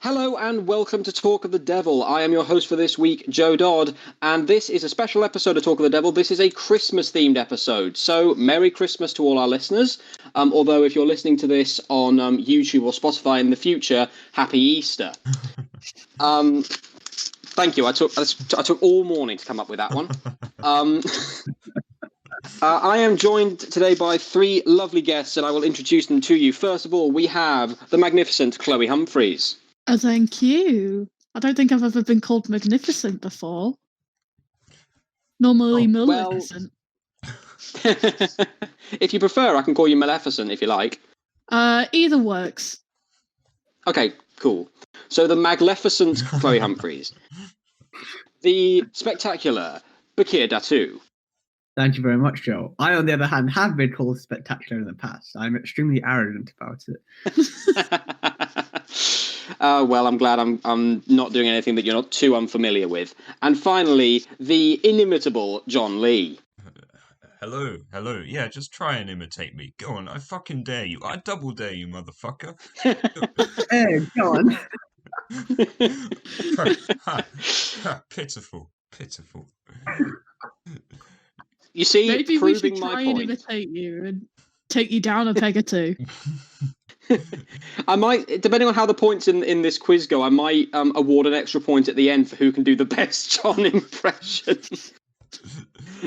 Hello and welcome to Talk of the Devil. I am your host for this week, Joe Dodd, and this is a special episode of Talk of the Devil. This is a Christmas-themed episode, so Merry Christmas to all our listeners. Although if you're listening to this on YouTube or Spotify in the future, Happy Easter. Thank you. I took all morning to come up with that one. I am joined today by three lovely guests, and I will introduce them to you. First of all, we have the magnificent Chloe Humphreys. Oh, thank you. I don't think I've ever been called magnificent before. Normally Maleficent. Well, if you prefer, I can call you Maleficent if you like. Either works. Okay, cool. So the magnificent Chloe Humphreys. The spectacular Baqir Datu. Thank you very much, Joe. I, on the other hand, have been called spectacular in the past. I'm extremely arrogant about it. Well, I'm glad I'm not doing anything that you're not too unfamiliar with. And finally, the inimitable John Lee. Hello. Yeah, just try and imitate me. Go on, I fucking dare you. I double dare you, motherfucker. Hey, John. Pitiful. You see, maybe we should try and point. imitate you and take you down a peg or two. I might, depending on how the points in this quiz go, I might award an extra point at the end for who can do the best John impression.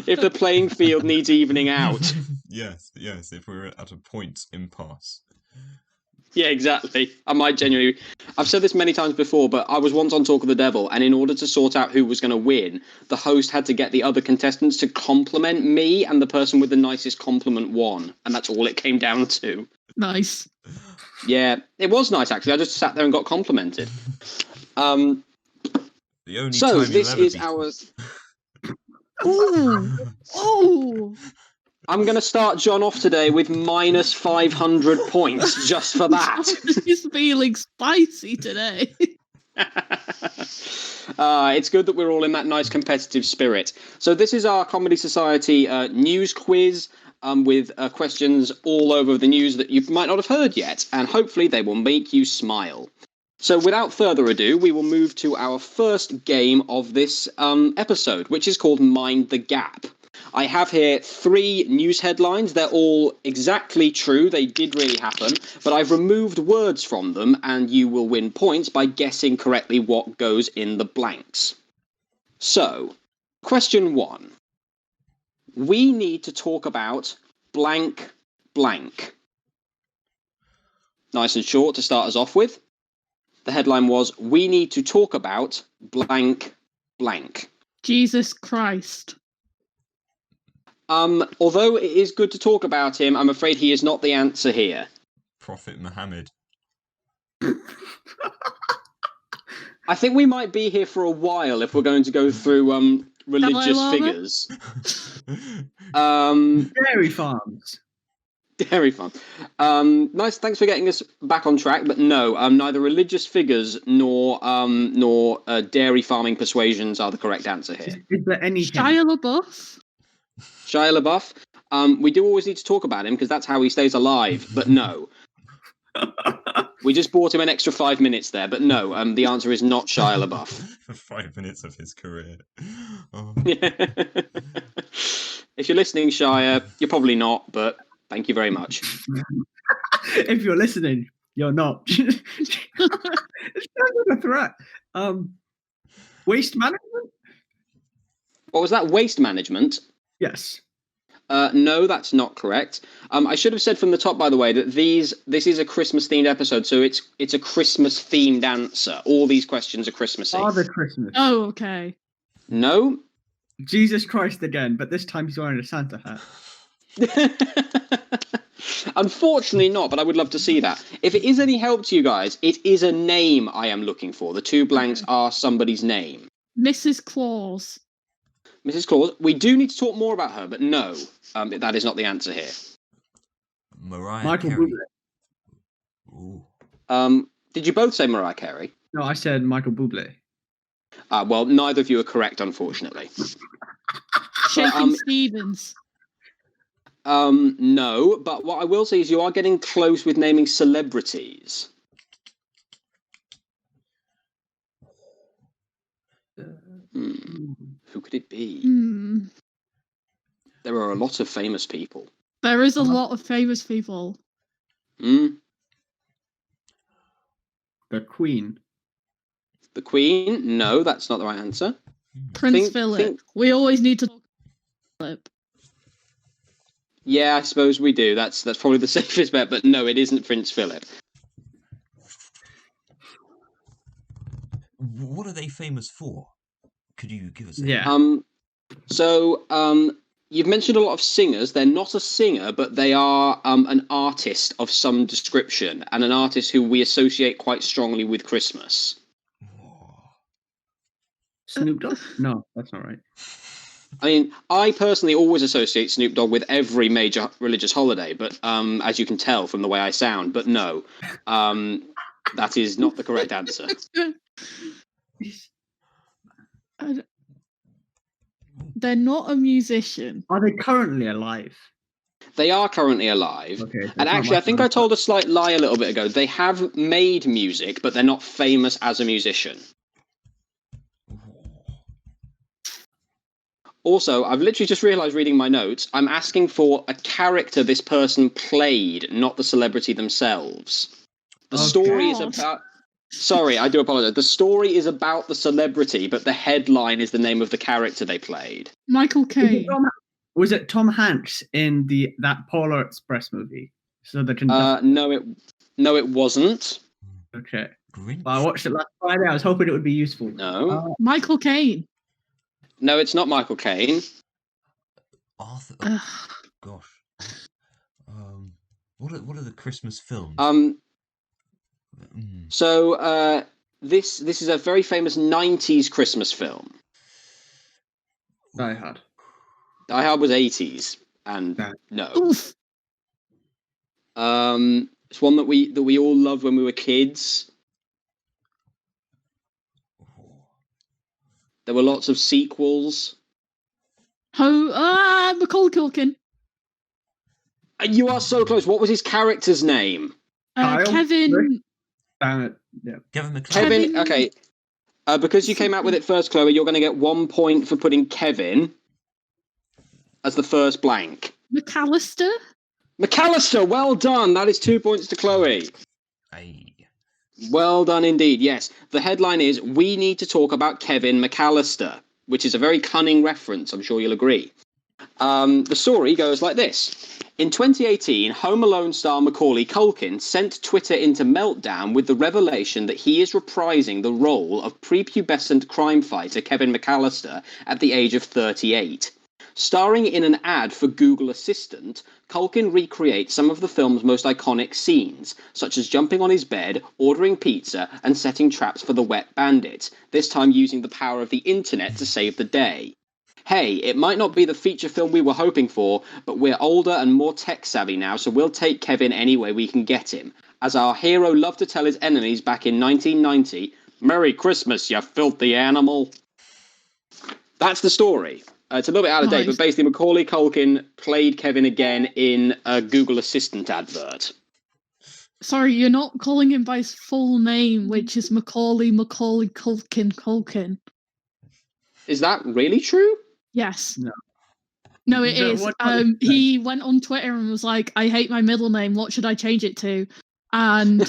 If the playing field needs evening out. Yes, if we're at a point impasse. Yeah, exactly. I might genuinely... I've said this many times before, but I was once on Talk of the Devil, and in order to sort out who was going to win, the host had to get the other contestants to compliment me, and the person with the nicest compliment won. And that's all it came down to. Nice. Yeah, it was nice, actually. I just sat there and got complimented. The only so, time this you'll ever is be... our... Oh! I'm going to start John off today with minus 500 points just for that. He's feeling spicy today. It's good that we're all in that nice competitive spirit. So this is our Comedy Society news quiz with questions all over the news that you might not have heard yet, and hopefully they will make you smile. So without further ado, we will move to our first game of this episode, which is called Mind the Gap. I have here 3 news headlines. They're all exactly true. They did really happen. But I've removed words from them, and you will win points by guessing correctly what goes in the blanks. So, question 1. We need to talk about blank blank. Nice and short to start us off with. The headline was, we need to talk about blank blank. Jesus Christ. Although it is good to talk about him, I'm afraid he is not the answer here. Prophet Muhammad. I think we might be here for a while if we're going to go through religious figures. Dairy farms. Dairy farm. Nice, thanks for getting us back on track, but no, neither religious figures nor dairy farming persuasions are the correct answer here. Is there any Shia LaBeouf? Shia LaBeouf. We do always need to talk about him because that's how he stays alive, but no. We just bought him an extra 5 minutes there, but no, the answer is not Shia LaBeouf. 5 minutes of his career. Oh. If you're listening, Shia, you're probably not, but thank you very much. If you're listening, you're not. It's kind of a threat. Waste management? What was that? Waste management? Yes. No, that's not correct. I should have said from the top, by the way, that this is a Christmas-themed episode, so it's a Christmas-themed answer. All these questions are Christmassy. Father Christmas. Oh, okay. No? Jesus Christ again, but this time he's wearing a Santa hat. Unfortunately not, but I would love to see that. If it is any help to you guys, it is a name I am looking for. The 2 blanks are somebody's name. Mrs. Claus. Mrs. Claus. We do need to talk more about her, but no, that is not the answer here. Michael Carey. Bublé. Did you both say Mariah Carey? No, I said Michael Bublé. Well, neither of you are correct, unfortunately. Shakin' Stevens. No, but what I will say is you are getting close with naming celebrities. Who could it be? Hmm. There are a lot of famous people. There is a lot of famous people. Hmm? The Queen. The Queen? No, that's not the right answer. Prince Philip. We always need to talk about Philip. Yeah, I suppose we do. That's probably the safest bet, but no, it isn't Prince Philip. What are they famous for? Could you give us a Yeah. You've mentioned a lot of singers. They're not a singer, but they are an artist of some description, and an artist who we associate quite strongly with Christmas. Snoop Dogg? No, that's not right. I mean, I personally always associate Snoop Dogg with every major religious holiday, but as you can tell from the way I sound, but no, that is not the correct answer. They're not a musician. Are they currently alive? They are currently alive. Okay. so And it's not actually, I think Michael I told a slight lie a little bit ago. They have made music, but they're not famous as a musician. Also, I've literally just realised reading my notes, I'm asking for a character this person played, not the celebrity themselves. The story is God. about... Sorry, I do apologise. The story is about the celebrity, but the headline is the name of the character they played. Michael Caine. Was it Tom Hanks in that Polar Express movie? So the No, it wasn't. Okay. Grinch? Well, I watched it last Friday. I was hoping it would be useful. No. Michael Caine. No, it's not Michael Caine. Arthur. Ugh. Gosh. What are the Christmas films? So this is a very famous 90s Christmas film. Die Hard. Die Hard was 80s, and no. Oof. It's one that we all loved when we were kids. There were lots of sequels. Macaulay Culkin. You are so close. What was his character's name? Kevin. Damn it. Yeah. Kevin McCloud. Kevin. Okay. Because you came out with it first, Chloe, you're going to get 1 point for putting Kevin as the first blank. McAllister. McAllister, well done. That is 2 points to Chloe. Aye. Well done indeed, yes. The headline is, We Need to Talk About Kevin McAllister, which is a very cunning reference, I'm sure you'll agree. The story goes like this. In 2018, Home Alone star Macaulay Culkin sent Twitter into meltdown with the revelation that he is reprising the role of prepubescent crime fighter Kevin McAllister at the age of 38. Starring in an ad for Google Assistant, Culkin recreates some of the film's most iconic scenes, such as jumping on his bed, ordering pizza, and setting traps for the wet bandit, this time using the power of the internet to save the day. Hey, it might not be the feature film we were hoping for, but we're older and more tech-savvy now, so we'll take Kevin any way we can get him. As our hero loved to tell his enemies back in 1990, Merry Christmas, you filthy animal. That's the story. It's a little bit out of date, but basically Macaulay Culkin played Kevin again in a Google Assistant advert. Sorry, you're not calling him by his full name, which is Macaulay Culkin. Is that really true? Yes. No. No, it is. What He went on Twitter and was like, I hate my middle name. What should I change it to? And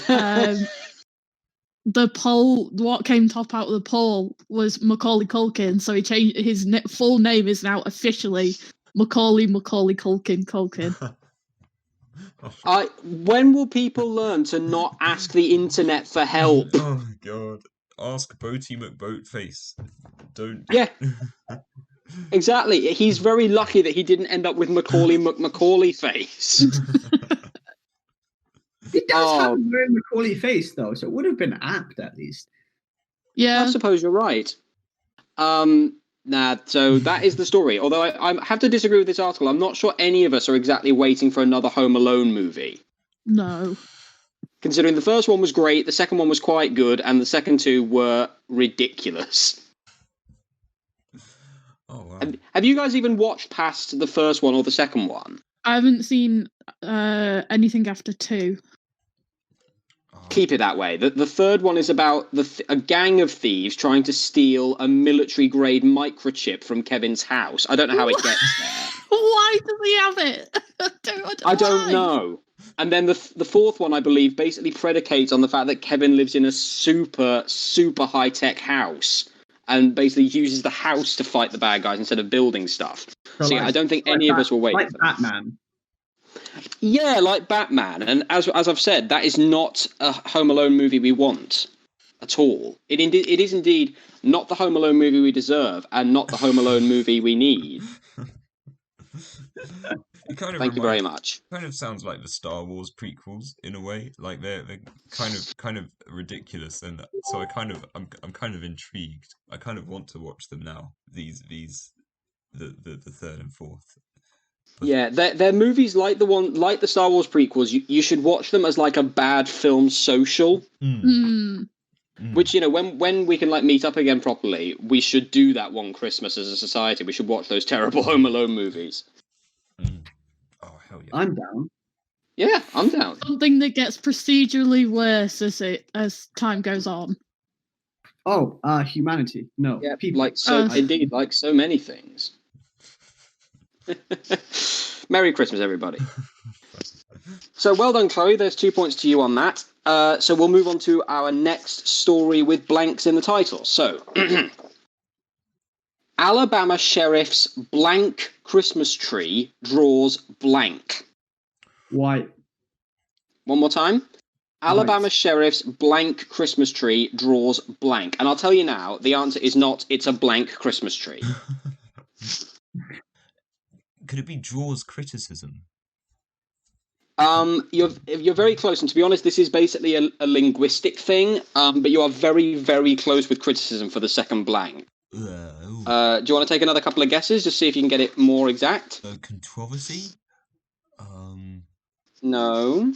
the poll, what came top out of the poll was Macaulay Culkin. So he changed his full name is now officially Macaulay Culkin. When will people learn to not ask the internet for help? Oh my god. Ask Boaty McBoatface. Don't. Yeah. Exactly. He's very lucky that he didn't end up with Macaulay McMacaulay face. He does have a very Macaulay face, though, so it would have been apt at least. Yeah. I suppose you're right. So that is the story. Although I have to disagree with this article. I'm not sure any of us are exactly waiting for another Home Alone movie. No. Considering the first one was great, the second one was quite good, and the second two were ridiculous. Oh, wow. Have you guys even watched past the first one or the second one? I haven't seen anything after 2. Oh, Keep it that way. The third one is about a gang of thieves trying to steal a military-grade microchip from Kevin's house. I don't know how it gets there. Why does he have it? I don't why? know. And then the fourth one, I believe, basically predicates on the fact that Kevin lives in a super, super high-tech house and basically uses the house to fight the bad guys instead of building stuff. So yeah, I don't think any of us were waiting for that. Batman. Yeah, like Batman. And as I've said, that is not a Home Alone movie we want at all. It is indeed not the Home Alone movie we deserve and not the Home Alone movie we need. Thank you very much. Kind of sounds like the Star Wars prequels in a way. Like they're kind of ridiculous, and so I'm kind of intrigued. I kind of want to watch them now. The third and fourth. Yeah, they're movies like the Star Wars prequels. You should watch them as like a bad film social. Which, you know, when we can like meet up again properly, we should do that one Christmas as a society. We should watch those terrible Home Alone movies. Oh hell yeah! I'm down. Yeah, I'm down. Something that gets procedurally worse as time goes on. Oh, humanity. No, Yeah, people. like indeed, like so many things. Merry Christmas, everybody. So well done, Chloe. There's 2 points to you on that. So we'll move on to our next story with blanks in the title. So, Alabama sheriff's blank Christmas tree draws blank. White. One more time. Alabama White. sheriff's blank Christmas tree draws blank. And I'll tell you now, the answer is not, it's a blank Christmas tree. Could it be draws criticism? You're very close, and to be honest, this is basically a linguistic thing. But you are very, very close with criticism for the second blank. Do you want to take another couple of guesses, just see if you can get it more exact? Controversy? No.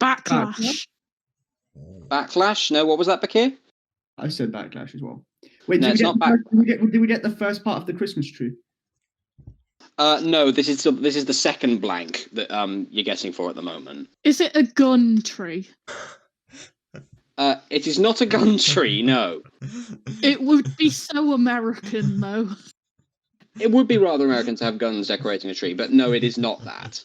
Backlash. Backlash? No. What was that, Baqir? I said backlash as well. Wait, No, did we get the first part of the Christmas tree? No, this is the second blank that you're guessing for at the moment. Is it a gun tree? It is not a gun tree, no. It would be so American, though. It would be rather American to have guns decorating a tree, but no, it is not that.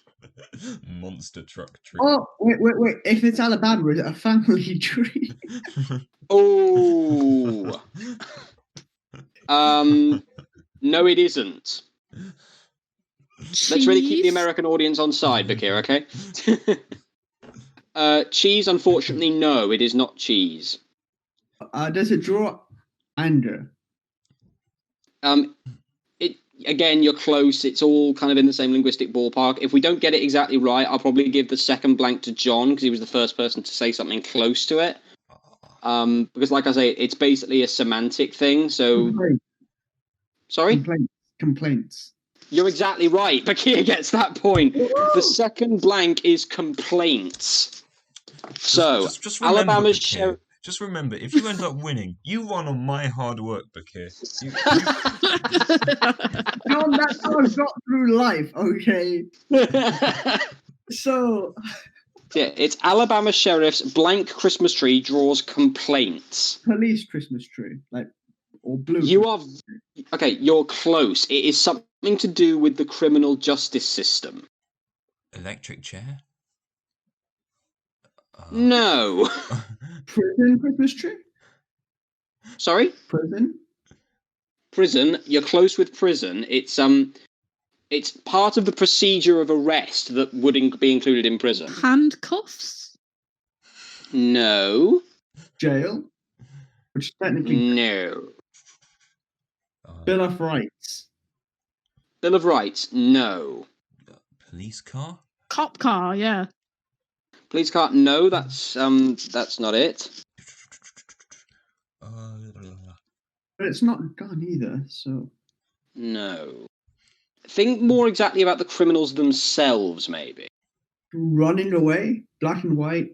Monster truck tree. Oh, wait. If it's Alabama, is it a family tree? Oh. No, it isn't. Cheese? Let's really keep the American audience on side, Baqir, okay? Cheese, unfortunately, no, it is not cheese. Does it draw anger? Again, you're close. It's all kind of in the same linguistic ballpark. If we don't get it exactly right, I'll probably give the second blank to John because he was the first person to say something close to it. Because, like I say, it's basically a semantic thing. So, Complaints. Sorry, Complaints. You're exactly right. Baqir gets that point. The second blank is complaints. So, just remember, Alabama's Baqir, just remember, if you end up winning, you won on my hard work, Baqir. John, that's how I got through life, okay? So... Yeah, it's Alabama sheriff's blank Christmas tree draws complaints. Police Christmas tree, or blue. You are... Okay, you're close. It is something to do with the criminal justice system. Electric chair? No. Prison Christmas tree? Sorry? Prison. You're close with prison. It's part of the procedure of arrest that would be included in prison. Handcuffs? No. Jail? Which technically... No. Bill of Rights? Bill of Rights? No. Police car? Cop car, yeah. Police car? No, that's not it. But it's not a gun either, so... No. Think more exactly about the criminals themselves, maybe. Running away? Black and white?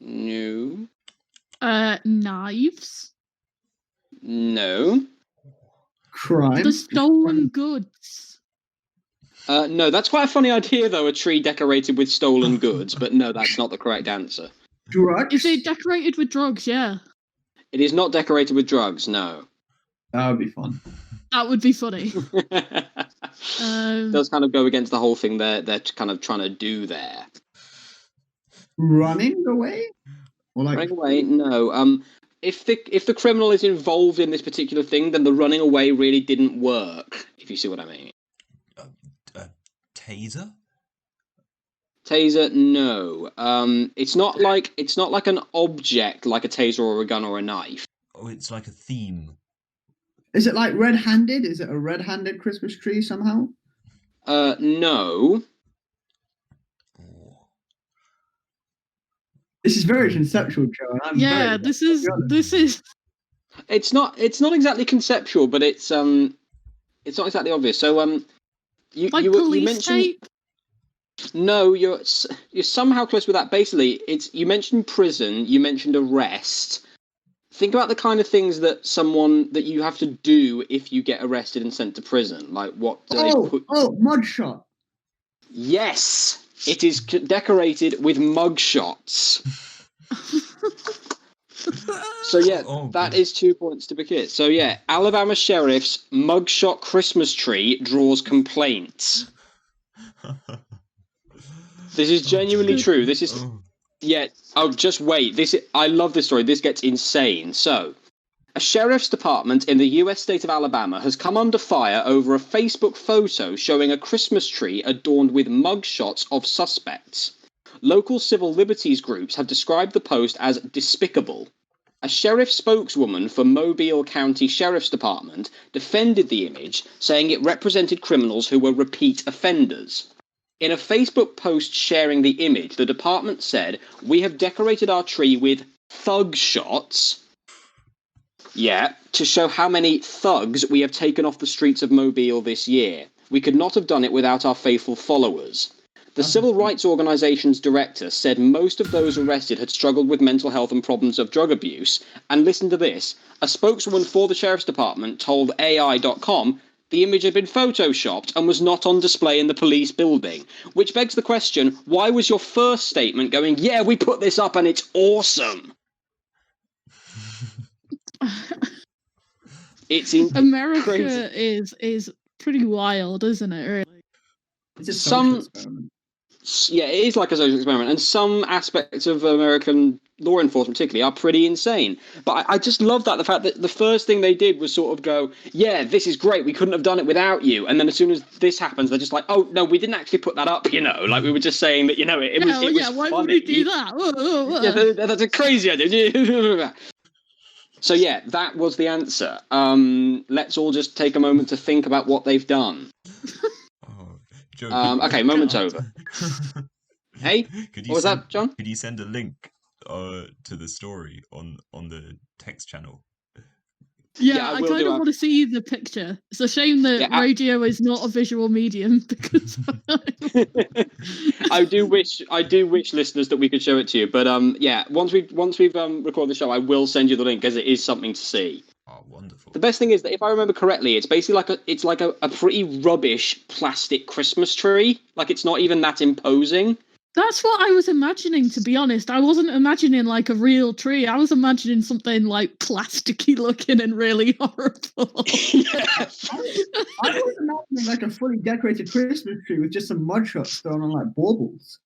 No. Knives? No. Crime? The stolen goods? No, that's quite a funny idea, though, a tree decorated with stolen goods, but no, that's not the correct answer. Drugs? Is it decorated with drugs? Yeah. It is not decorated with drugs, no. That would be fun. That would be funny. Does kind of go against the whole thing they're kind of trying to do there. Running away? Or like Running away? No. If the criminal is involved in this particular thing, then the running away really didn't work, if you see what I mean. Taser? Taser, no. It's not like an object like a taser or a gun or a knife. Oh, it's like a theme. Is it like red-handed? Is it a red-handed Christmas tree somehow? No. Oh. This is very conceptual, Joe. And I'm Yeah, very this is. It's not exactly conceptual, but it's not exactly obvious. So you Like you police mentioned tape? no, you're somehow close with that. Basically, you mentioned prison, you mentioned arrest. Think about the kind of things that you have to do if you get arrested and sent to prison. Like what do they put? Mugshot. Yes, it is decorated with mugshots. So yeah, that is 2 points to Baqir. So yeah, Alabama sheriff's mugshot Christmas tree draws complaints. This is genuinely true. This is just wait. I love this story. This gets insane. So, a sheriff's department in the US state of Alabama has come under fire over a Facebook photo showing a Christmas tree adorned with mugshots of suspects. Local civil liberties groups have described the post as despicable. A sheriff spokeswoman for Mobile County Sheriff's Department defended the image, saying it represented criminals who were repeat offenders. In a Facebook post sharing the image, the department said, "We have decorated our tree with thug shots." Yeah, to show how many thugs we have taken off the streets of Mobile this year. We could not have done it without our faithful followers. The civil rights organization's director said most of those arrested had struggled with mental health and problems of drug abuse. And listen to this. A spokeswoman for the sheriff's department told AI.com the image had been photoshopped and was not on display in the police building. Which begs the question, why was your first statement going, yeah, we put this up and it's awesome? It's America crazy. is pretty wild, isn't it? Really. It's a social experiment. Yeah, it is like a social experiment, and some aspects of American law enforcement particularly are pretty insane. But I just love the fact that the first thing they did was sort of go, yeah, this is great, we couldn't have done it without you. And then as soon as this happens, they're just like, oh, no, we didn't actually put that up, like we were just saying that, it was why funny. would we do that? Yeah, that's a crazy idea. So yeah, that was the answer. Let's all just take a moment to think about what they've done. Joe, okay, moment's over. Hey, what was that, John? Could you send a link to the story on the text channel? Yeah, I kind of want to see the picture. It's a shame that radio is not a visual medium because I do wish listeners that we could show it to you. But once we've recorded the show, I will send you the link because it is something to see. Oh, wonderful! The best thing is that if I remember correctly, it's basically like a pretty rubbish plastic Christmas tree. Like it's not even that imposing. That's what I was imagining, to be honest. I wasn't imagining like a real tree. I was imagining something like plasticky looking and really horrible. Yes. I was imagining like a fully decorated Christmas tree with just some mugshots thrown on like baubles.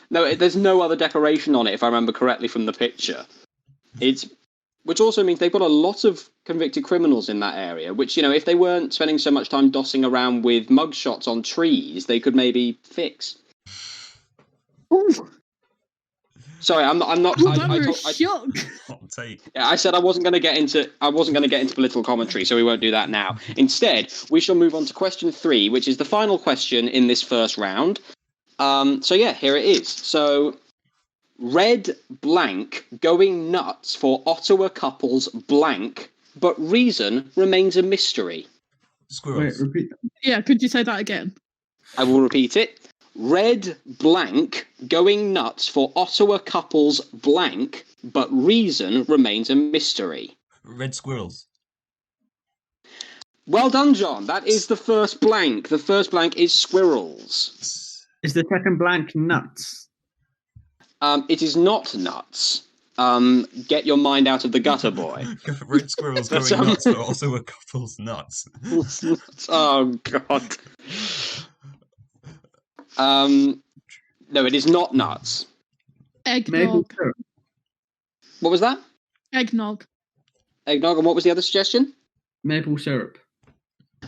No, there's no other decoration on it, if I remember correctly from the picture. Which also means they've got a lot of convicted criminals in that area, which, if they weren't spending so much time dossing around with mugshots on trees, they could maybe fix. Ooh. Sorry, I'm not. Shock. I said I wasn't going to get into political commentary, so we won't do that now. Instead, we shall move on to question 3, which is the final question in this first round. So yeah, here it is. So. Red blank going nuts for Ottawa couples blank, but reason remains a mystery. Squirrels. Wait, repeat that. Yeah, could you say that again? I will repeat it. Red blank going nuts for Ottawa couples blank, but reason remains a mystery. Red squirrels. Well done, John. That is the first blank. The first blank is squirrels. Is the second blank nuts? It is not nuts. Get your mind out of the gutter, boy. Red squirrels But, going nuts, but also a couple's nuts. Oh, God. No, it is not nuts. Maple Eggnog. syrup. What was that? Eggnog. Eggnog, and what was the other suggestion? Maple syrup.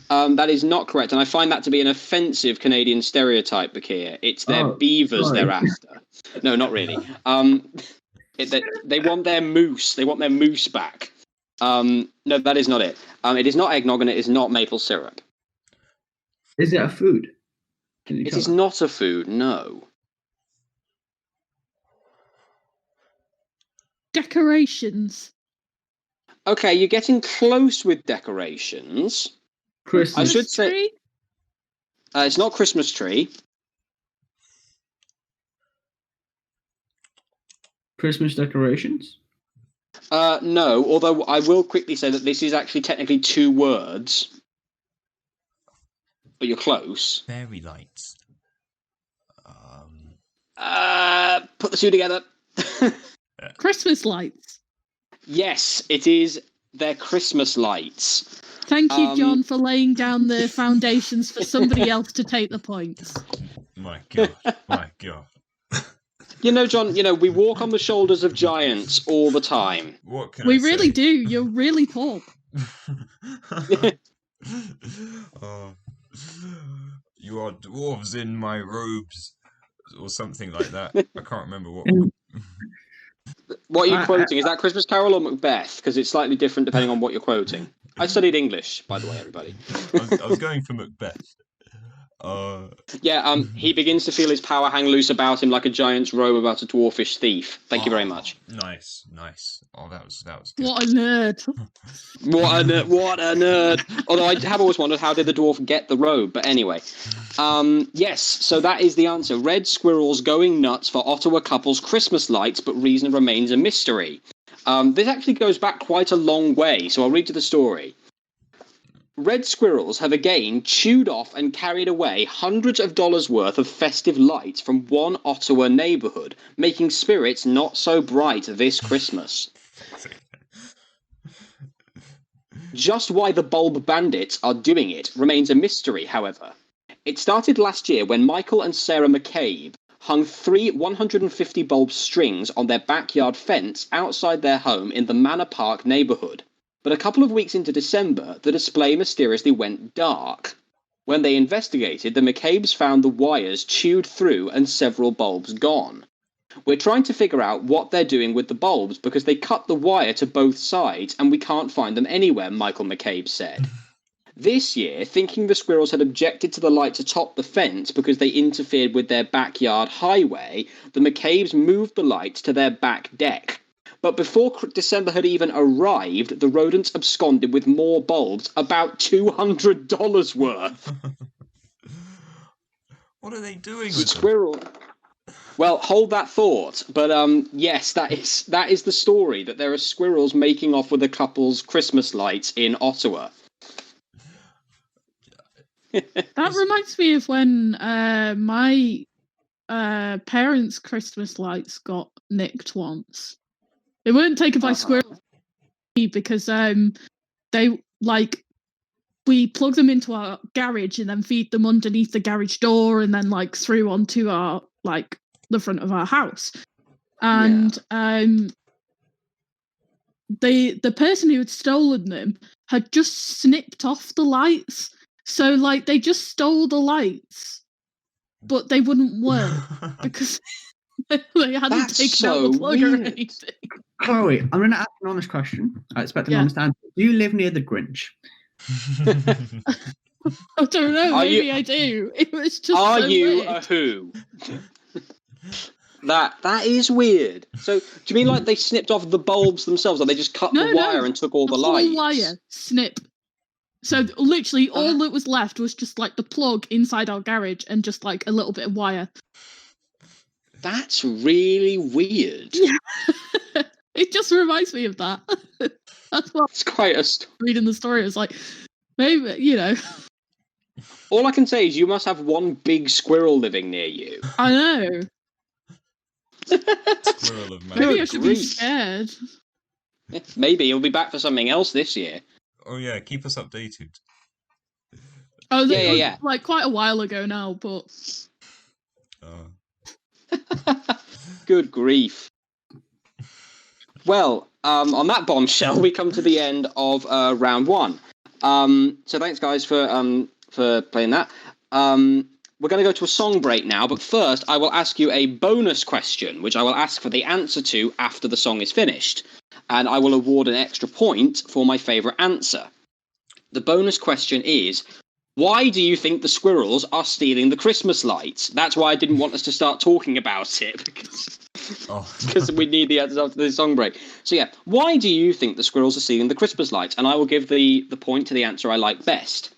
That is not correct, and I find that to be an offensive Canadian stereotype, Baqir. It's their beavers sorry. they're after. No, not really. They want their moose. They want their moose back. No, that is not it. It is not eggnog, and it is not maple syrup. Is it a food? It is not a food, no. Decorations. Okay, you're getting close with decorations. Christmas. I should say Tree? it's not Christmas tree. Christmas decorations. No, although I will quickly say that this is actually technically 2 words. But you're close. Fairy lights. Put the 2 together. Christmas lights. Yes, it is their Christmas lights. Thank you, John, for laying down the foundations for somebody else to take the points. My God, my God. You know, John, we walk on the shoulders of giants all the time. What can We I really say? do. You're really tall. Oh. You are dwarves in my robes, or something like that. I can't remember what. What are you quoting? Is that Christmas Carol or Macbeth? Because it's slightly different depending on what you're quoting. I studied English, by the way, everybody. I was going for Macbeth. Yeah, he begins to feel his power hang loose about him like a giant's robe about a dwarfish thief. Thank you very much. Nice. Oh, that was good. What a nerd. What a nerd. Although I have always wondered, how did the dwarf get the robe? But anyway. Yes, so that is the answer. Red squirrels going nuts for Ottawa couple's Christmas lights, but reason remains a mystery. This actually goes back quite a long way, so I'll read you the story. Red squirrels have again chewed off and carried away hundreds of dollars worth of festive lights from one Ottawa neighbourhood, making spirits not so bright this Christmas. Just why the bulb bandits are doing it remains a mystery, however. It started last year when Michael and Sarah McCabe hung 3 150 bulb strings on their backyard fence outside their home in the Manor Park neighbourhood. But a couple of weeks into December, the display mysteriously went dark. When they investigated, the McCabes found the wires chewed through and several bulbs gone. We're trying to figure out what they're doing with the bulbs because they cut the wire to both sides and we can't find them anywhere, Michael McCabe said. This year, thinking the squirrels had objected to the lights atop the fence because they interfered with their backyard highway, the McCabes moved the lights to their back deck. But before December had even arrived, the rodents absconded with more bulbs, about $200 worth. What are they doing with Squirrel. Well, hold that thought. But yes, that is the story, that there are squirrels making off with a couple's Christmas lights in Ottawa. That reminds me of when my parents' Christmas lights got nicked once. They weren't taken by squirrels because we plug them into our garage and then feed them underneath the garage door and then through onto our the front of our house. And the person who had stolen them had just snipped off the lights. So they just stole the lights, but they wouldn't work because they hadn't taken out the plug or anything. Chloe, I'm going to ask an honest question. I expect an honest answer. Do you live near the Grinch? I don't know. Maybe I do. It was just. Are you weird. a who? That is weird. So, do you mean they snipped off the bulbs themselves, or they just cut the wire and took all the lights? Whole wire snip. So literally, all that was left was just the plug inside our garage and just a little bit of wire. That's really weird. Yeah. It just reminds me of that. That's what. It's quite a. Reading the story, it was Maybe, All I can say is you must have one big squirrel living near you. I know. Squirrel of Maybe I Good should be grief. scared. Maybe he'll be back for something else this year. Oh yeah, keep us updated. Oh, Yeah, it was, yeah. like quite a while ago now, but Good grief. Well, on that bombshell, we come to the end of round one. So thanks, guys, for playing that. We're going to go to a song break now, but first I will ask you a bonus question, which I will ask for the answer to after the song is finished. And I will award an extra point for my favourite answer. The bonus question is, why do you think the squirrels are stealing the Christmas lights? That's why I didn't want us to start talking about it, because we need the answers after the song break. So yeah, why do you think the squirrels are stealing the Christmas lights? And I will give the point to the answer I like best.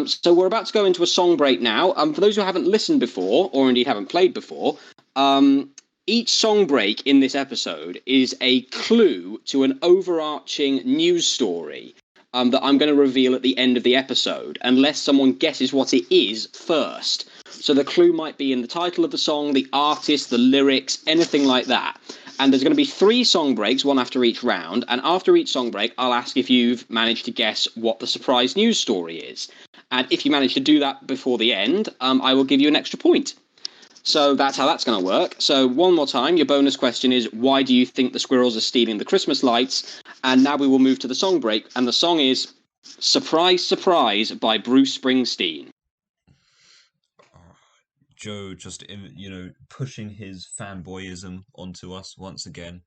So we're about to go into a song break now. For those who haven't listened before, or indeed haven't played before, each song break in this episode is a clue to an overarching news story that I'm going to reveal at the end of the episode, unless someone guesses what it is first. So the clue might be in the title of the song, the artist, the lyrics, anything like that. And there's going to be 3 song breaks, one after each round. And after each song break, I'll ask if you've managed to guess what the surprise news story is. And if you manage to do that before the end, I will give you an extra point. So that's how that's going to work. So one more time, your bonus question is, why do you think the squirrels are stealing the Christmas lights? And now we will move to the song break. And the song is Surprise, Surprise by Bruce Springsteen. Joe just, pushing his fanboyism onto us once again.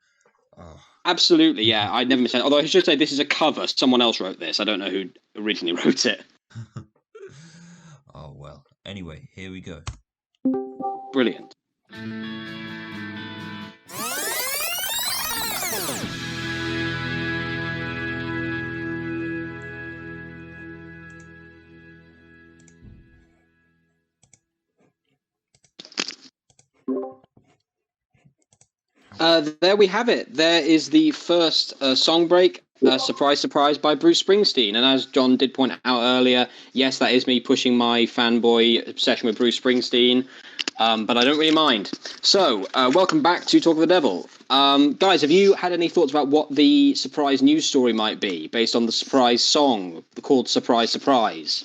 Absolutely, yeah. I'd never miss it. Although I should say this is a cover. Someone else wrote this. I don't know who originally wrote it. Oh, well. Anyway, here we go. Brilliant. There we have it. There is the first song break, Surprise, Surprise by Bruce Springsteen. And as John did point out earlier, yes, that is me pushing my fanboy obsession with Bruce Springsteen, but I don't really mind. So, welcome back to Talk of the Devil. Guys, have you had any thoughts about what the surprise news story might be based on the surprise song called Surprise, Surprise?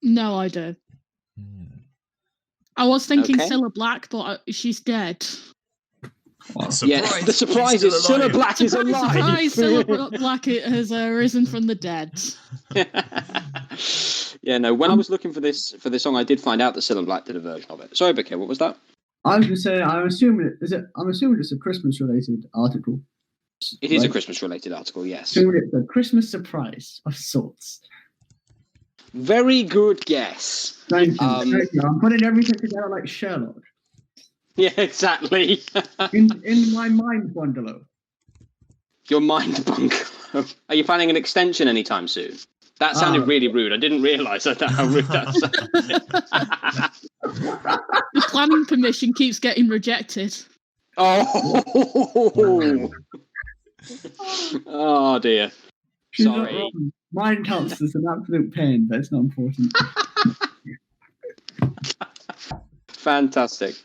no, I don't. I was thinking Okay. Cilla Black, but she's dead. Surprise! Yeah, the surprise is Cilla Black is alive. Surprise, Cilla Black has risen from the dead. Yeah, no. When I was looking for this song, I did find out that Cilla Black did a version of it. Sorry, Baqir, what was that? I was going to say, I'm assuming it's a Christmas-related article. It is a Right. Christmas-related article, yes. Assuming it's a Christmas surprise of sorts. Very good guess. Thank you. Thank you. I'm putting everything together like Sherlock. Yeah, exactly. in my mind bungalow. Your mind bungalow. Are you planning an extension anytime soon? That sounded really rude. I didn't realise how rude that sounded. The planning permission keeps getting rejected. Oh. Oh dear. She's not Sorry. wrong. Mine counts as an absolute pain, but it's not important. Fantastic.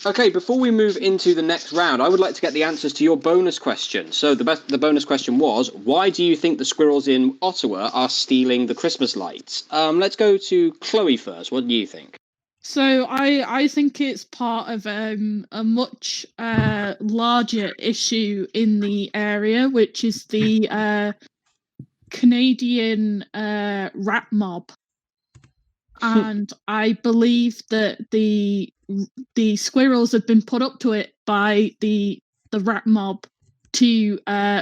Okay, before we move into the next round, I would like to get the answers to your bonus question. So the bonus question was, why do you think the squirrels in Ottawa are stealing the Christmas lights? Let's go to Chloe first. What do you think? So I think it's part of a much larger issue in the area, which is the Canadian rat mob. And I believe that the squirrels have been put up to it by the rat mob to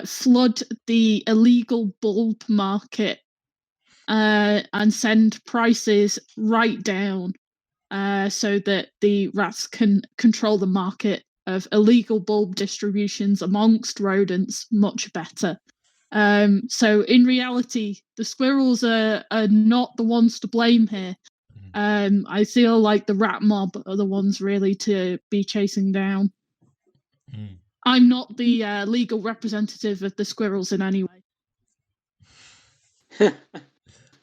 flood the illegal bulb market and send prices right down so that the rats can control the market of illegal bulb distributions amongst rodents much better. So in reality, the squirrels are not the ones to blame here. I feel like the rat mob are the ones really to be chasing down. I'm not the legal representative of the squirrels in any way.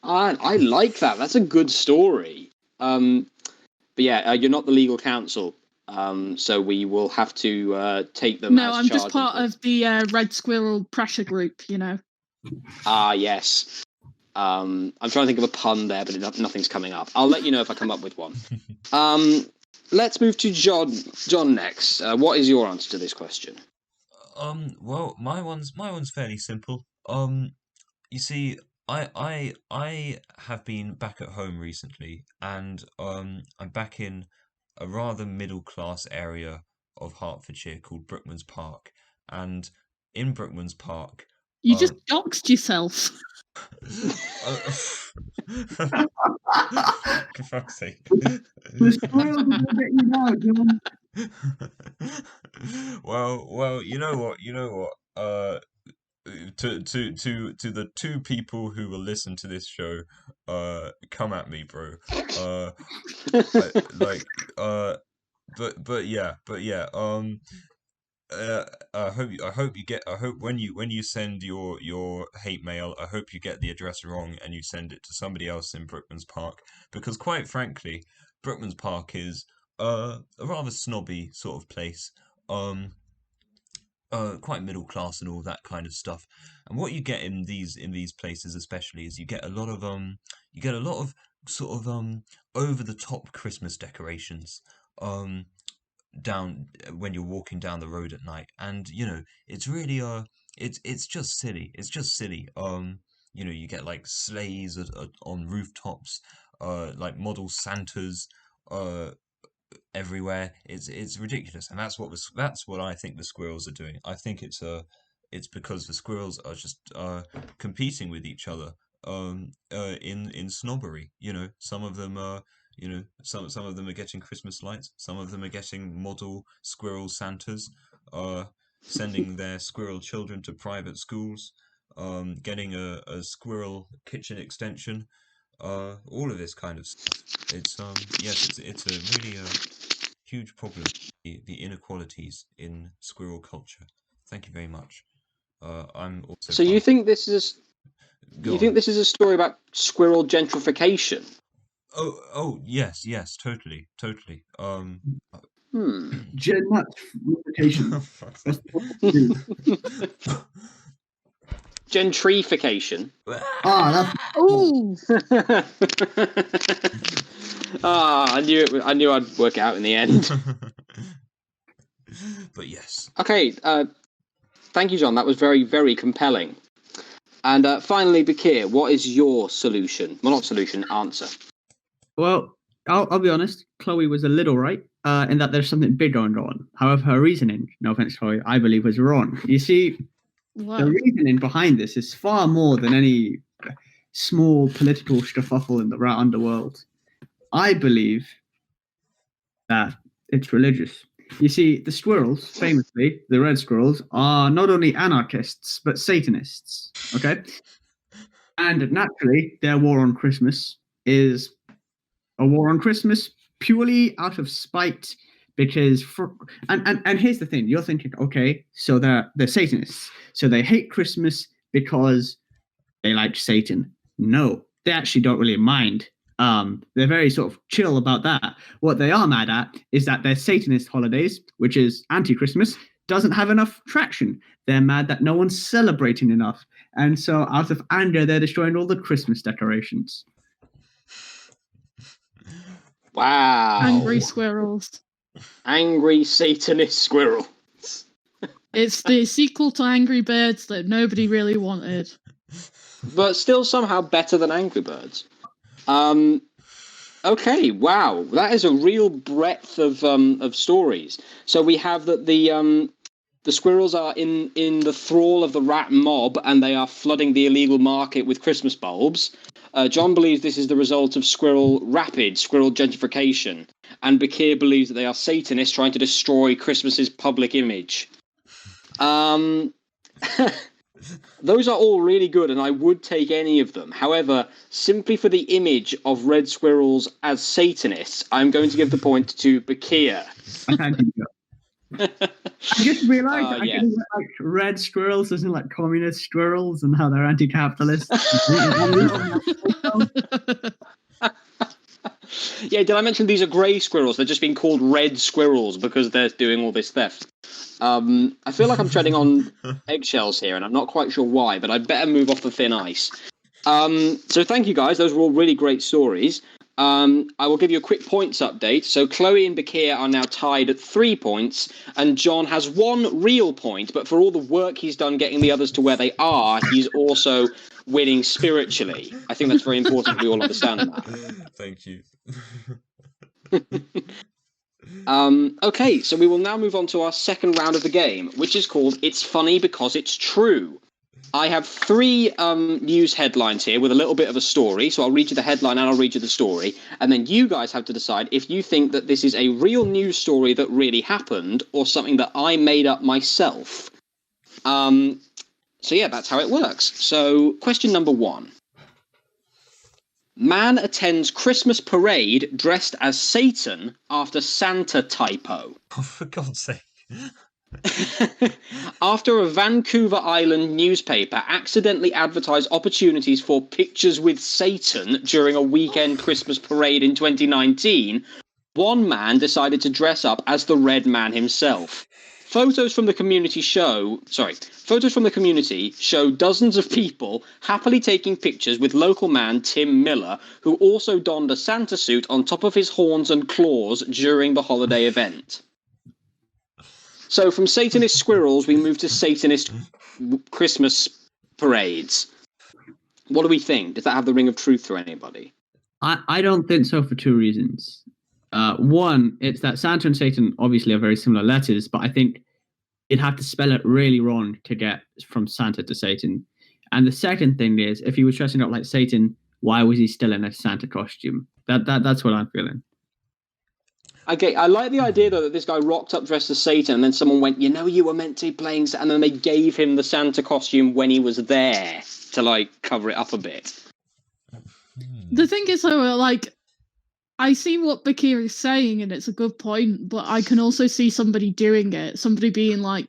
I like that. That's a good story. But yeah, you're not the legal counsel, so we will have to take them. No, as I'm just charged part of the Red Squirrel pressure group, you know. Ah, yes. I'm trying to think of a pun there, but nothing's coming up. I'll let you know if I come up with one. Let's move to John. John next. What is your answer to this question? Well, my one's fairly simple. You see, I have been back at home recently, and I'm back in a rather middle class area of Hertfordshire called Brookman's Park, and in Brookman's Park, You just doxed yourself. For fuck's sake. The squirrels will get you now, John. Well, you know what? To the two people who will listen to this show, come at me, bro. But yeah. I hope when you send your hate mail, I hope you get the address wrong and you send it to somebody else in Brookman's Park, because quite frankly, Brookman's Park is a rather snobby sort of place. Quite middle class and all that kind of stuff. And what you get in these places especially is you get a lot of sort of over the top Christmas decorations down when you're walking down the road at night, and it's really it's just silly. You get like sleighs on rooftops, like model Santas everywhere. It's ridiculous, and that's what I think the squirrels are doing. I think it's because the squirrels are just competing with each other in snobbery. Some of them are some of them are getting Christmas lights, some of them are getting model squirrel Santas, sending their squirrel children to private schools, getting a squirrel kitchen extension, all of this kind of stuff. It's it's a really huge problem, the inequalities in squirrel culture. Thank you very much. I'm also So you think this is a story about squirrel gentrification? Oh, yes, totally. Gen nuts reputation. That's what we do. Gentrification. That's Oh, I knew I'd work it out in the end. But yes. Okay, thank you, John. That was very, very compelling. And finally, Baqir, what is your solution? Well, not solution, answer. Well, I'll be honest. Chloe was a little right in that there's something big going on. However, her reasoning, no offense, Chloe, I believe was wrong. You see, the reasoning behind this is far more than any small political shuffle in the rat underworld. I believe that it's religious. You see, the squirrels, famously, the red squirrels, are not only anarchists, but Satanists, okay? And naturally, their war on Christmas is a war on Christmas purely out of spite, because and here's the thing, you're thinking, okay, so they're Satanists, so they hate Christmas because they like Satan. No, they actually don't really mind. They're very sort of chill about that. What they are mad at is that their Satanist holidays, which is anti-Christmas, doesn't have enough traction. They're mad that no one's celebrating enough. And so out of anger, they're destroying all the Christmas decorations. Wow. angry squirrels. Angry Satanist squirrel. It's the sequel to Angry Birds that nobody really wanted. But still somehow better than Angry Birds. Okay, wow, that is a real breadth of stories. So we have that the squirrels are in the thrall of the rat mob, and they are flooding the illegal market with Christmas bulbs. John believes this is the result of squirrel gentrification, and Baqir believes that they are Satanists trying to destroy Christmas's public image. Those are all really good, and I would take any of them. However, simply for the image of red squirrels as Satanists, I'm going to give the point to Baqir. I just realised I yeah. can get like red squirrels, as in like communist squirrels, and how they're anti-capitalist. Yeah, did I mention these are grey squirrels? They're just being called red squirrels because they're doing all this theft. I feel like I'm treading on eggshells here, and I'm not quite sure why, but I'd better move off the thin ice. So thank you, guys. Those were all really great stories. I will give you a quick points update. So Chloe and Baqir are now tied at 3 points, and John has 1 real point, but for all the work he's done getting the others to where they are, he's also winning spiritually. I think that's very important we all understand that. Thank you. Okay, so we will now move on to our second round of the game, which is called It's Funny Because It's True. I have 3 news headlines here with a little bit of a story, so I'll read you the headline and I'll read you the story, and then you guys have to decide if you think that this is a real news story that really happened or something that I made up myself. So yeah, that's how it works. So question number 1. Man attends Christmas parade dressed as Satan after Santa typo. Oh, for God's sake. After a Vancouver Island newspaper accidentally advertised opportunities for pictures with Satan during a weekend Christmas parade in 2019, one man decided to dress up as the Red Man himself. Photos from the community show dozens of people happily taking pictures with local man Tim Miller, who also donned a Santa suit on top of his horns and claws during the holiday event. So from Satanist squirrels, we move to Satanist Christmas parades. What do we think? Does that have the ring of truth for anybody? I don't think so for 2 reasons. One, it's that Santa and Satan obviously are very similar letters, but I think you'd have to spell it really wrong to get from Santa to Satan. And the second thing is, if he was dressing up like Satan, why was he still in a Santa costume? That's what I'm feeling. Okay, I like the idea though that this guy rocked up dressed as Satan, and then someone went, "You know, you were meant to be playing," and then they gave him the Santa costume when he was there to like cover it up a bit. The thing is, though, like, I see what Baqir is saying, and it's a good point, but I can also see somebody doing it. Somebody being like,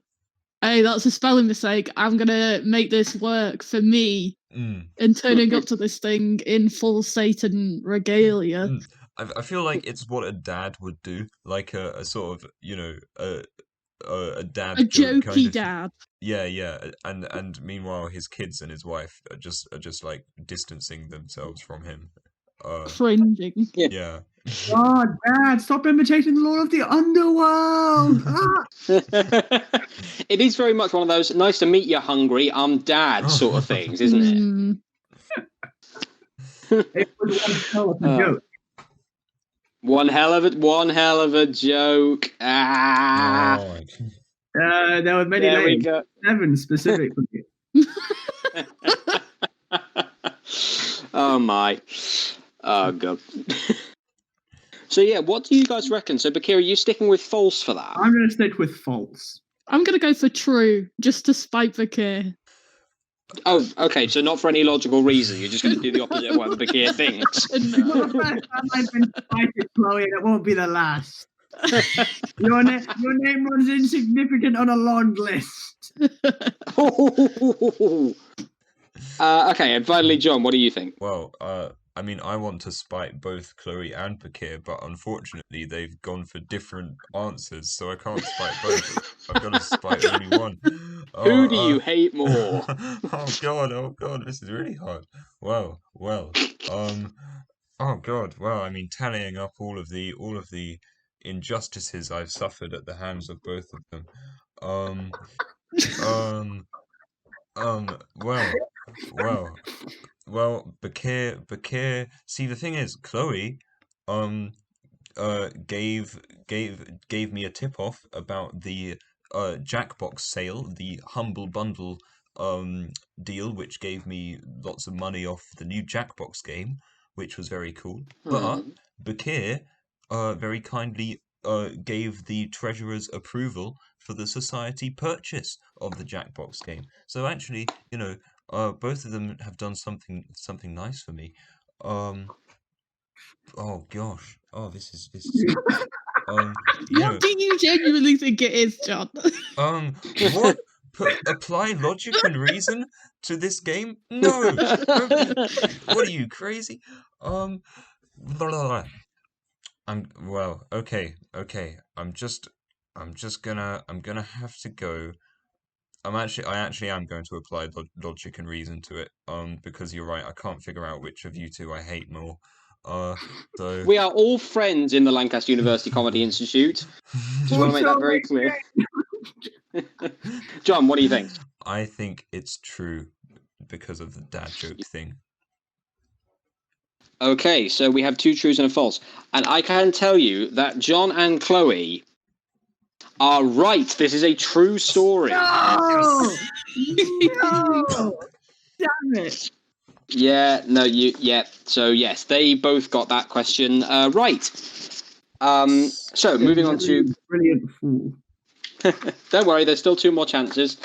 "Hey, that's a spelling mistake. I'm gonna make this work for me," and turning up to this thing in full Satan regalia. I feel like it's what a dad would do, like a sort of, you know, a dad A joke jokey kind of, dad. Yeah, and meanwhile his kids and his wife are just like distancing themselves from him. Cringing. Yeah. Oh, Dad, stop imitating the Lord of the Underworld! It is very much one of those "nice to meet you, hungry, I'm Dad" sort of things, isn't it? It was one hell of a joke. One hell of a joke. Oh. There were many There we names. go. 7 specifically. Oh my. Oh god. So yeah, what do you guys reckon? So Baqir, are you sticking with false for that? I'm going to stick with false. I'm gonna go for true, just to spite Baqir. Oh, okay, so not for any logical reason. You're just going to do the opposite of what Baqir thinks. It's not the first time I've been spited, Chloe, and it won't be the last. Your name runs insignificant on a long list. Okay, and finally, John, what do you think? Well, I mean, I want to spite both Chloe and Baqir, but unfortunately they've gone for different answers, so I can't spite both. I've got to spite only one. Who do you hate more? Oh god, this is really hard. Well. Oh god, well, I mean, tallying up all of the injustices I've suffered at the hands of both of them. Well, Baqir. See, the thing is, Chloe, gave me a tip off about the Jackbox sale, the Humble Bundle deal, which gave me lots of money off the new Jackbox game, which was very cool. But Baqir very kindly gave the treasurer's approval for the society purchase of the Jackbox game. So actually, you know, both of them have done something nice for me. Oh gosh. Oh, this is What do you genuinely think it is, John? What? Apply logic and reason to this game? No. What are you, crazy? Blah, blah, blah. Okay. I'm gonna have to go. I actually am going to apply logic and reason to it. Because you're right, I can't figure out which of you two I hate more. So We are all friends in the Lancaster University Comedy Institute. Just want to make that very clear. John, what do you think? I think it's true because of the dad joke thing. Okay, so we have 2 truths and a false. And I can tell you that John and Chloe are right. This is a true story. No! No! Damn it! So yes, they both got that question right. So moving on to brilliant fool. Don't worry, there's still 2 more chances.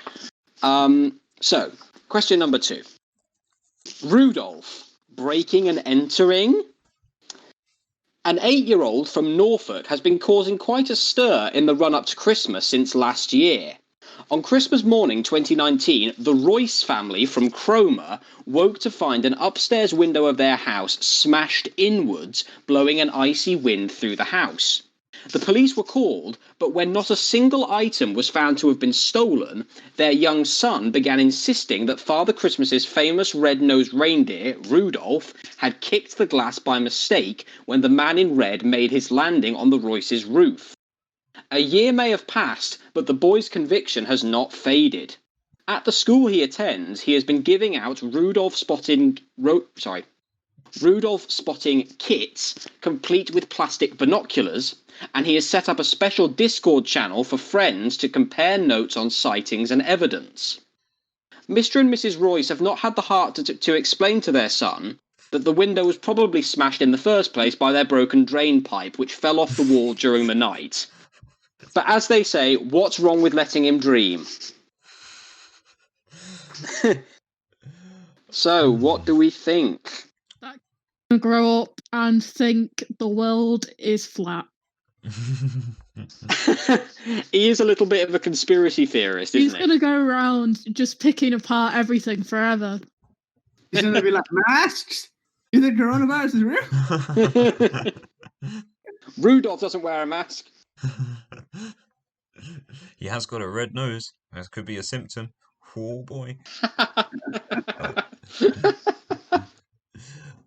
So question number 2. Rudolph breaking and entering. An 8-year-old from Norfolk has been causing quite a stir in the run-up to Christmas since last year. On Christmas morning 2019, the Royce family from Cromer woke to find an upstairs window of their house smashed inwards, blowing an icy wind through the house. The police were called, but when not a single item was found to have been stolen, their young son began insisting that Father Christmas's famous red-nosed reindeer, Rudolph, had kicked the glass by mistake when the man in red made his landing on the Royce's roof. A year may have passed, but the boy's conviction has not faded. At the school he attends, he has been giving out Rudolph spotting kits, complete with plastic binoculars, and he has set up a special Discord channel for friends to compare notes on sightings and evidence. Mr. and Mrs. Royce have not had the heart to explain to their son that the window was probably smashed in the first place by their broken drain pipe, which fell off the wall during the night. But as they say, what's wrong with letting him dream? So, what do we think? Grow up and think the world is flat. He is a little bit of a conspiracy theorist, isn't he? He's going to go around just picking apart everything forever. He's going to be like, masks? You think coronavirus is real? Rudolph doesn't wear a mask. He has got a red nose. That could be a symptom. Oh boy.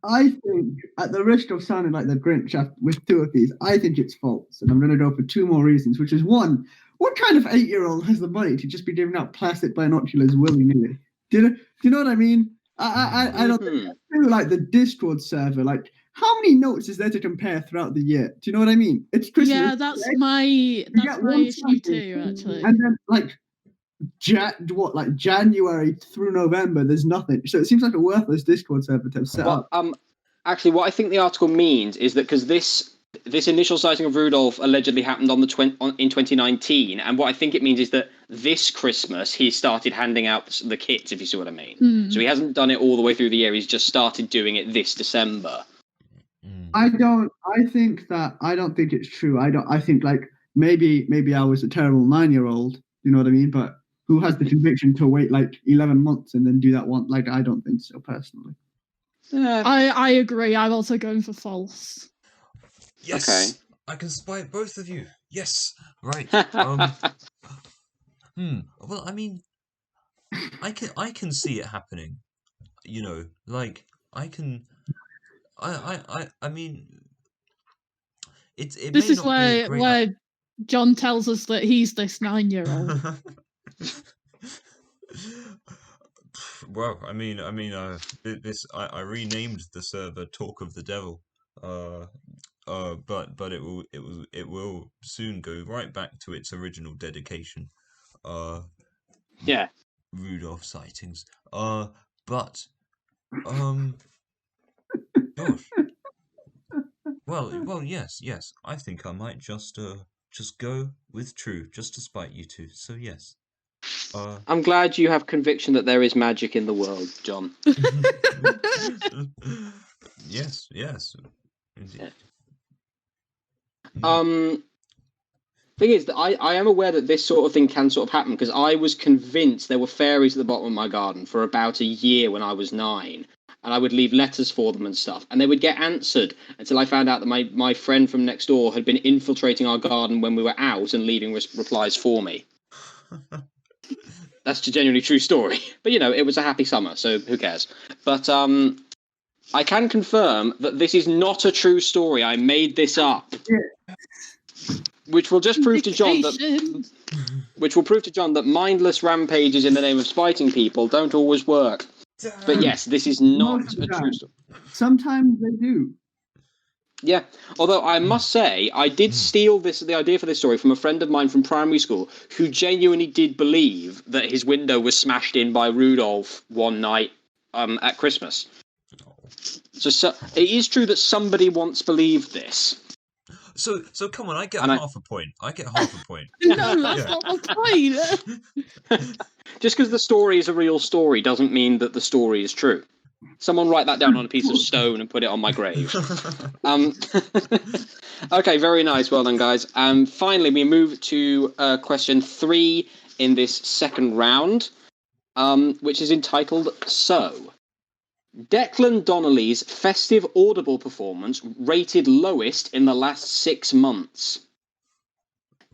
I think, at the risk of sounding like the Grinch with 2 of these, I think it's false. And I'm going to go for 2 more reasons, which is 1, what kind of 8-year-old has the money to just be giving out plastic binoculars willy-nilly? Do you know what I mean? I don't think that's like the Discord server. Like, how many notes is there to compare throughout the year? Do you know what I mean? It's Christmas. Yeah, that's my issue too, actually. And then, like, January through November, there's nothing. So it seems like a worthless Discord server to have set up. Actually, what I think the article means is that because this initial sighting of Rudolph allegedly happened in 2019, and what I think it means is that this Christmas he started handing out the kits, if you see what I mean. So he hasn't done it all the way through the year. He's just started doing it this December. I don't think it's true. I think like maybe I was a terrible 9-year-old. You know what I mean? But who has the conviction to wait like 11 months and then do that one? Like, I don't think so, personally. I agree. I'm also going for false. Yes. Okay. I can spite both of you. Yes. Right. Well, I mean, I can see it happening. You know, like I can. I mean, it. This may is not be where John tells us that he's this 9-year-old. Well, I mean, this I renamed the server Talk of the Devil, but it will soon go right back to its original dedication, Yeah. Rudolph sightings, but gosh, well, yes, I think I might just go with true, just to spite you two. So yes. I'm glad you have conviction that there is magic in the world, John. Yes. Indeed. Thing is that I am aware that this sort of thing can sort of happen because I was convinced there were fairies at the bottom of my garden for about a year when I was 9, and I would leave letters for them and stuff, and they would get answered until I found out that my friend from next door had been infiltrating our garden when we were out and leaving replies for me. That's a genuinely true story. But, it was a happy summer, so who cares? But I can confirm that this is not a true story. I made this up. Which will just prove to John that mindless rampages in the name of spiting people don't always work. But yes, this is not a true story. Sometimes they do. Yeah, although I must say, I did steal the idea for this story from a friend of mine from primary school who genuinely did believe that his window was smashed in by Rudolph one night at Christmas. So it is true that somebody once believed this. So come on, I get half a point. I get half a point. No, that's not the point. Just because the story is a real story doesn't mean that the story is true. Someone write that down on a piece of stone and put it on my grave. Okay, very nice. Well done, guys. Finally, we move to question 3 in this second round, which is entitled So. Declan Donnelly's festive audible performance rated lowest in the last 6 months.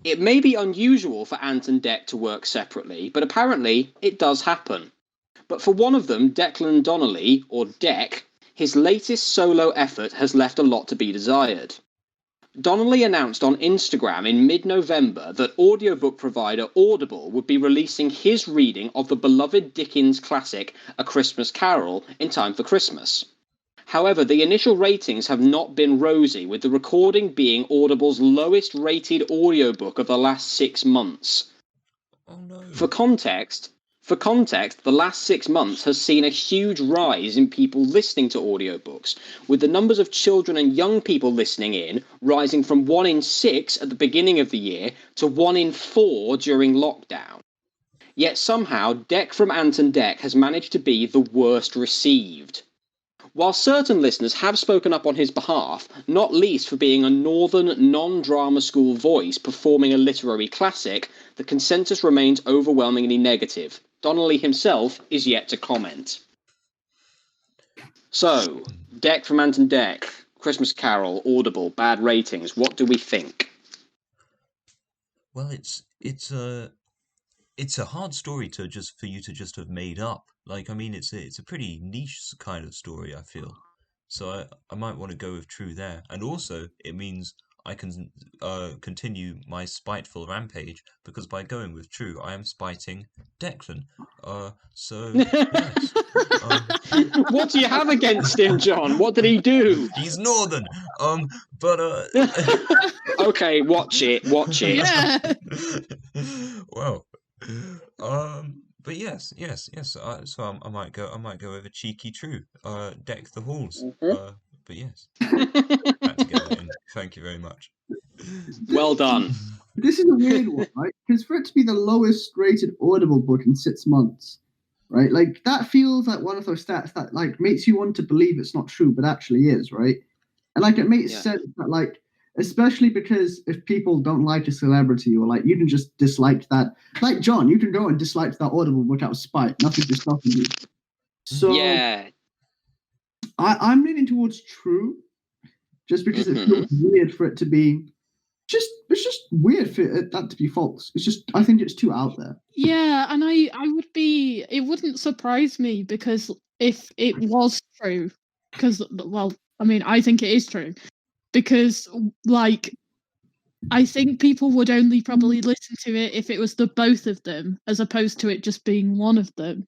It may be unusual for Ant and Dec to work separately, but apparently it does happen. But for one of them, Declan Donnelly, or Dec, his latest solo effort has left a lot to be desired. Donnelly announced on Instagram in mid-November that audiobook provider Audible would be releasing his reading of the beloved Dickens classic A Christmas Carol in time for Christmas. However, the initial ratings have not been rosy, with the recording being Audible's lowest rated audiobook of the last 6 months. Oh no. For context, the last 6 months has seen a huge rise in people listening to audiobooks, with the numbers of children and young people listening in rising from 1 in 6 at the beginning of the year to 1 in 4 during lockdown. Yet somehow, Dec from Ant and Dec has managed to be the worst received. While certain listeners have spoken up on his behalf, not least for being a northern, non-drama school voice performing a literary classic, the consensus remains overwhelmingly negative. Donnelly himself is yet to comment. So, Dec from Ant and Dec, Christmas Carol, Audible, bad ratings. What do we think? Well, it's a hard story for you to just have made up. Like, I mean, it's a pretty niche kind of story, I feel. So I might want to go with true there. And also, it means I can continue my spiteful rampage, because by going with true, I am spiting Declan. So, yes. What do you have against him, John? What did he do? He's northern. But Okay, watch it. Yeah. Well, but yes. So I might go with a cheeky true. Deck the halls. But yes. Had to get that in. Thank you very much. Well done. This is a weird one, right? Because for it to be the lowest rated Audible book in 6 months, right? Like, that feels like one of those stats that, like, makes you want to believe it's not true, but actually is, right? And, like, it makes sense that, like, especially because if people don't like a celebrity, or, like, you can just dislike that. Like, John, you can go and dislike that Audible book out of spite. Nothing's stopping you. So, yeah. I'm leaning towards true, just because it feels weird for it to be it's just weird for that to be false. I think it's too out there. Yeah, and it wouldn't surprise me, because if it was true, because, well, I mean, I think it is true, because, like, I think people would only probably listen to it if it was the both of them, as opposed to it just being one of them.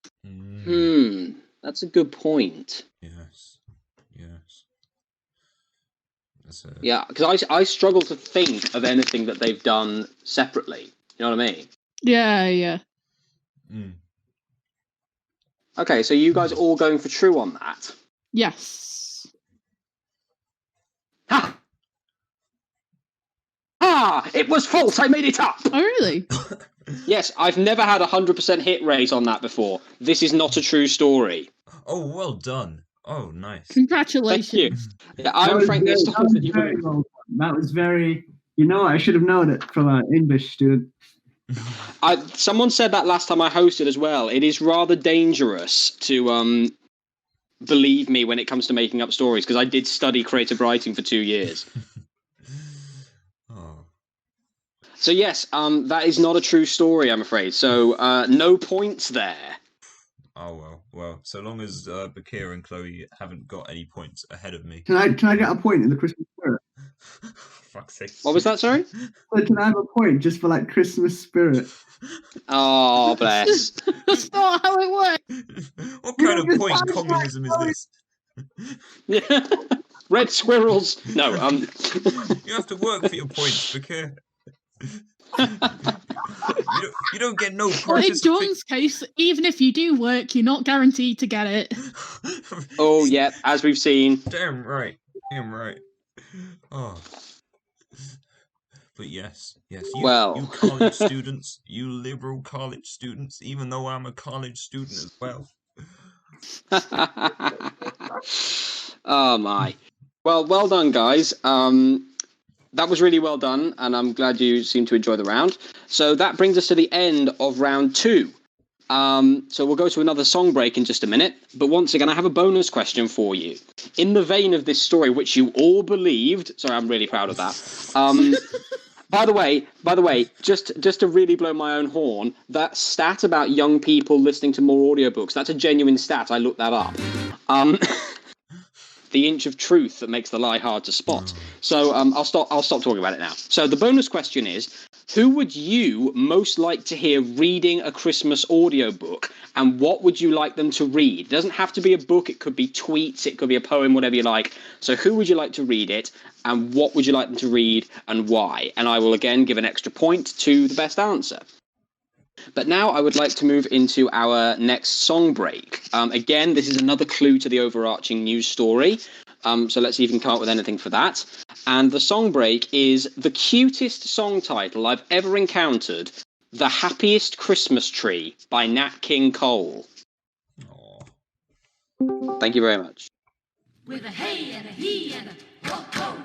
That's a good point. Yes. Yeah, because I struggle to think of anything that they've done separately. You know what I mean? Yeah. Okay, so you guys are all going for true on that? Yes. Ha! Ah! It was false! I made it up! Oh, really? Yes, I've never had 100% hit rate on that before. This is not a true story. Oh, well done. Oh, nice. Congratulations. Thank you. Yeah, I'm Frank. That was very You know, I should have known it from an English student. Someone said that last time I hosted as well. It is rather dangerous to believe me when it comes to making up stories, because I did study creative writing for 2 years. Oh. So yes, that is not a true story, I'm afraid. So no points there. Oh well. So long as Baqir and Chloe haven't got any points ahead of me. Can I get a point in the Christmas spirit? Fuck's sake. What was that, sorry? So can I have a point just for like Christmas spirit? Oh, bless. That's not how it works. What kind of point communism is this? Red squirrels. No, You have to work for your points, Baqir. you don't get no Well, in participation. John's case, even if you do work, you're not guaranteed to get it. Oh, yeah, as we've seen. Damn right. Oh. But yes, you college students, you liberal college students, even though I'm a college student as well. Oh, my. Well done, guys. That was really well done, and I'm glad you seem to enjoy the round. So that brings us to the end of round 2. So we'll go to another song break in just a minute. But once again, I have a bonus question for you. In the vein of this story, which you all believed... Sorry, I'm really proud of that. By the way, just to really blow my own horn, that stat about young people listening to more audiobooks, that's a genuine stat. I looked that up. The inch of truth that makes the lie hard to spot. So I'll stop talking about it now. So the bonus question is, who would you most like to hear reading a Christmas audiobook, and what would you like them to read? It doesn't have to be a book, it could be tweets, it could be a poem, whatever you like. So who would you like to read it, and what would you like them to read, and why? And I will again give an extra point to the best answer. But now I would like to move into our next song break. Again, this is another clue to the overarching news story. So let's see if you can come up with anything for that. And the song break is the cutest song title I've ever encountered, The Happiest Christmas Tree by Nat King Cole. Aww. Thank you very much. With a hey and a he and a ho ho.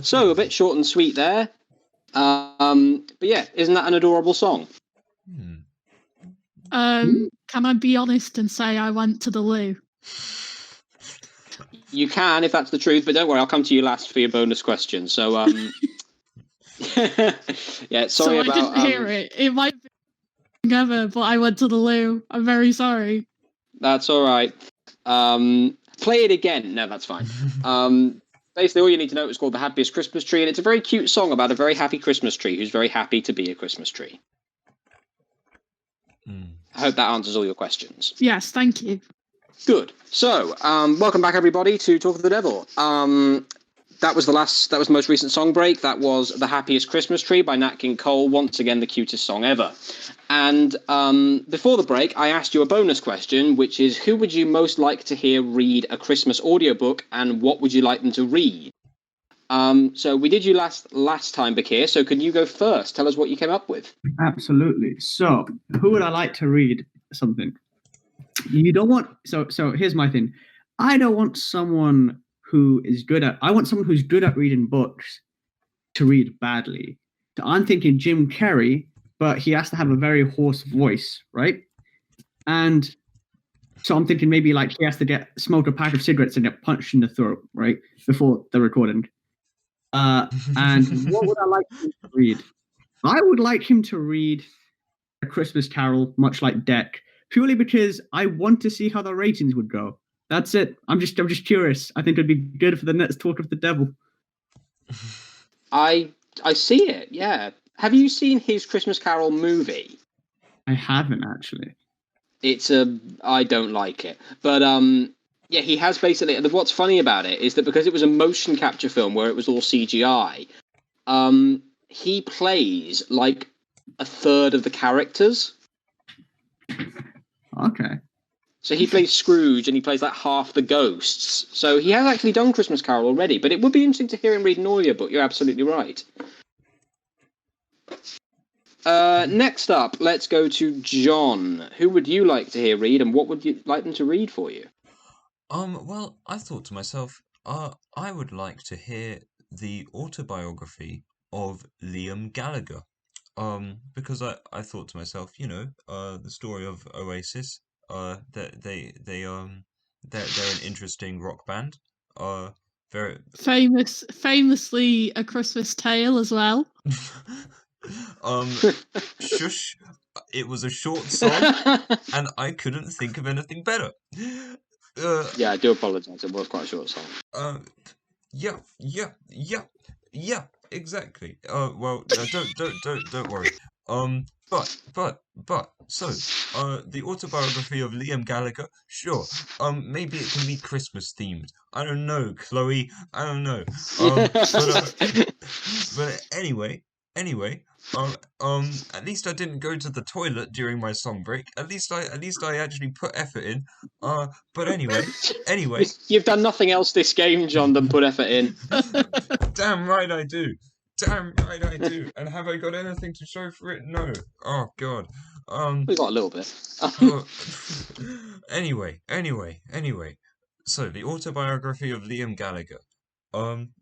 So a bit short and sweet there. But yeah, isn't that an adorable song? Can I be honest and say I went to the loo? You can, if that's the truth, but don't worry, I'll come to you last for your bonus question. So, yeah, sorry I about... didn't hear it. It might be ever, but I went to the loo. I'm very sorry. That's all right. Play it again. No, that's fine. Basically, all you need to know is called The Happiest Christmas Tree, and it's a very cute song about a very happy Christmas tree who's very happy to be a Christmas tree. I hope that answers all your questions. Yes, thank you. Good. So, welcome back, everybody, to Talk of the Devil. That was the most recent song break. That was The Happiest Christmas Tree by Nat King Cole. Once again, the cutest song ever. And before the break, I asked you a bonus question, which is, who would you most like to hear read a Christmas audiobook, and what would you like them to read? So we did you last time, Baqir, so can you go first? Tell us what you came up with. Absolutely. So, who would I like to read something? You don't want... So here's my thing. I don't want someone who is good at... I want someone who's good at reading books to read badly. So I'm thinking Jim Carrey, but he has to have a very hoarse voice, right? And so I'm thinking maybe like he has to smoke a pack of cigarettes and get punched in the throat, right? Before the recording. And what would I like him to read? I would like him to read A Christmas Carol, much like Deck, purely because I want to see how the ratings would go. That's it. I'm just curious. I think it'd be good for the next Talk of the Devil. I see it, yeah. Have you seen his Christmas Carol movie? I haven't, actually. I don't like it. But, yeah, he has basically... What's funny about it is that because it was a motion capture film where it was all CGI, he plays, like, a third of the characters. Okay. So he plays Scrooge and he plays, like, half the ghosts. So he has actually done Christmas Carol already, but it would be interesting to hear him read an audiobook. You're absolutely right. Next up, let's go to John. Who would you like to hear read, and what would you like them to read for you? Well, I thought to myself, I would like to hear the autobiography of Liam Gallagher. Because I thought to myself, the story of Oasis, that they're an interesting rock band. Very famously A Christmas Tale as well. Shush. It was a short song, and I couldn't think of anything better. Yeah, I do apologise. It was quite a short song. Yeah, exactly. Well, don't worry. So, the autobiography of Liam Gallagher, sure. Maybe it can be Christmas themed. I don't know, Chloe. I don't know. But anyway. At least I didn't go to the toilet during my song break. At least I actually put effort in. But anyway. You've done nothing else this game, John, than put effort in. Damn right I do. And have I got anything to show for it? No. Oh God. We got a little bit. Anyway. So the autobiography of Liam Gallagher.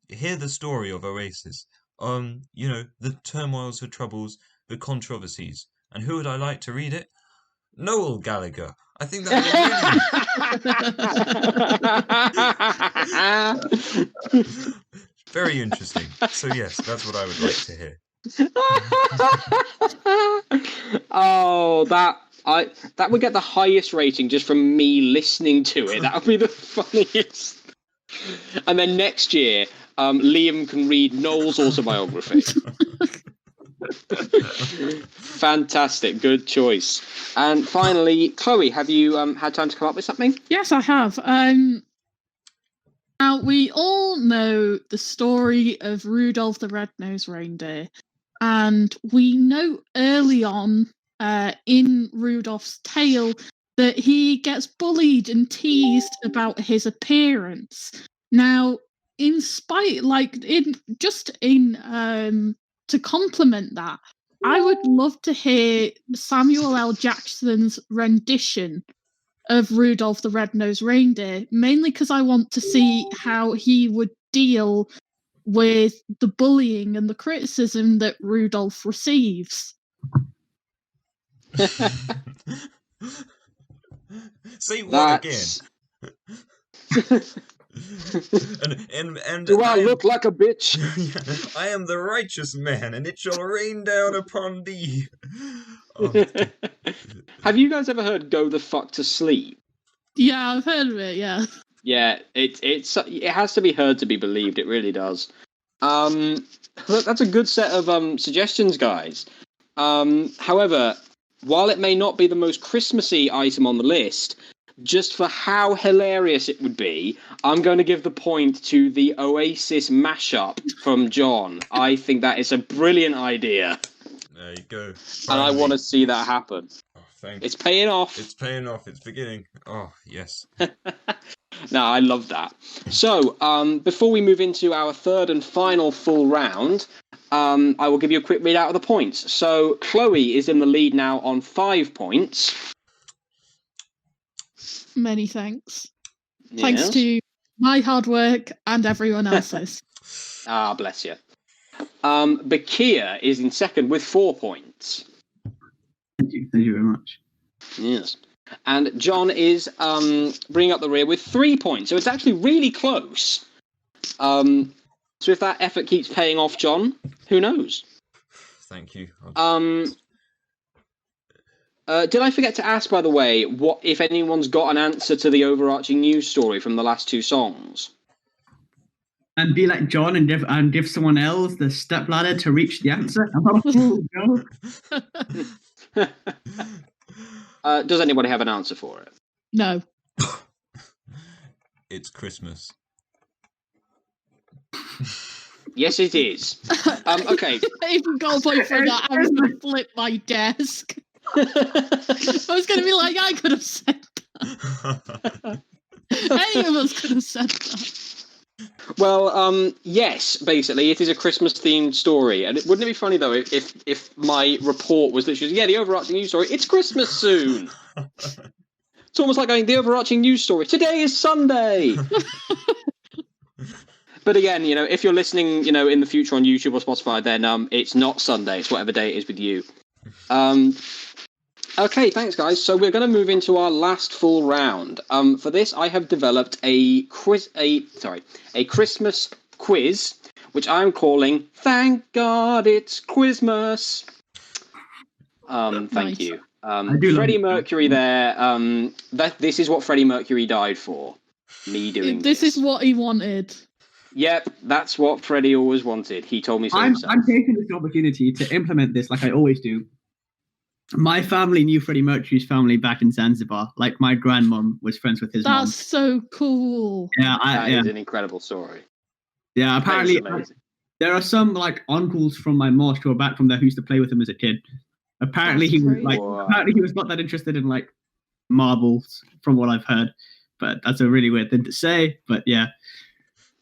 Hear the story of Oasis. The turmoils, the troubles, the controversies. And who would I like to read it? Noel Gallagher. I think that would be very interesting. So yes, that's what I would like to hear. Oh, that would get the highest rating just from me listening to it. That would be the funniest. And then next year, Liam can read Noel's autobiography. Fantastic, good choice. And finally, Chloe, have you had time to come up with something? Yes, I have. Now, we all know the story of Rudolph the Red-Nosed Reindeer, and we know early on in Rudolph's tale that he gets bullied and teased about his appearance. Now, to complement that, I would love to hear Samuel L. Jackson's rendition of Rudolph the Red-Nosed Reindeer, mainly because I want to see how he would deal with the bullying and the criticism that Rudolph receives. Say what again? and do I look like a bitch? I am the righteous man, and it shall rain down upon thee. Oh. Have you guys ever heard "Go the fuck to sleep"? Yeah, I've heard of it. Yeah. Yeah, it has to be heard to be believed. It really does. That's a good set of suggestions, guys. However, while it may not be the most Christmassy item on the list, just for how hilarious it would be, I'm going to give the point to the Oasis mashup from John. I think that is a brilliant idea. There you go. Finally. And I want to see that happen. Oh, thanks. It's paying off. It's paying off. It's beginning. Oh, yes. No, I love that. So, before we move into our third and final full round, I will give you a quick readout of the points. So, Chloe is in the lead now on 5 points. Many thanks. Yes. Thanks to my hard work and everyone else's. Ah, bless you. Baqir is in second with 4 points. Thank you very much. Yes. And John is bringing up the rear with 3 points. So it's actually really close. So if that effort keeps paying off, John, who knows? Thank you. Did I forget to ask, by the way, what if anyone's got an answer to the overarching news story from the last 2 songs? And be like John and give someone else the stepladder to reach the answer. Does anybody have an answer for it? No. It's Christmas. Yes, it is. Okay. I even got a point for that. I was going to flip my desk. I was going to be like, I could have said that. Any of us could have said that. Well, yes, basically, it is a Christmas-themed story, and wouldn't it be funny though if my report was literally, yeah, the overarching news story, it's Christmas soon. It's almost like going, the overarching news story, today is Sunday. But again, if you're listening, in the future on YouTube or Spotify, then it's not Sunday. It's whatever day it is with you. Okay, thanks, guys. So we're going to move into our last full round. For this, I have developed a Christmas quiz, which I'm calling "Thank God It's Quizmas." Thank you. Freddie Mercury there. This is what Freddie Mercury died for. Me doing this. This is what he wanted. Yep, that's what Freddie always wanted. He told me so himself. I'm taking this opportunity to implement this like I always do. My family knew Freddie Mercury's family back in Zanzibar. Like, my grandmom was friends with his mom. That's so cool. Yeah, that is an incredible story. Yeah, apparently there are some like uncles from my mosque who are back from there who used to play with him as a kid. Apparently he was not that interested in like marbles, from what I've heard. But that's a really weird thing to say. But yeah.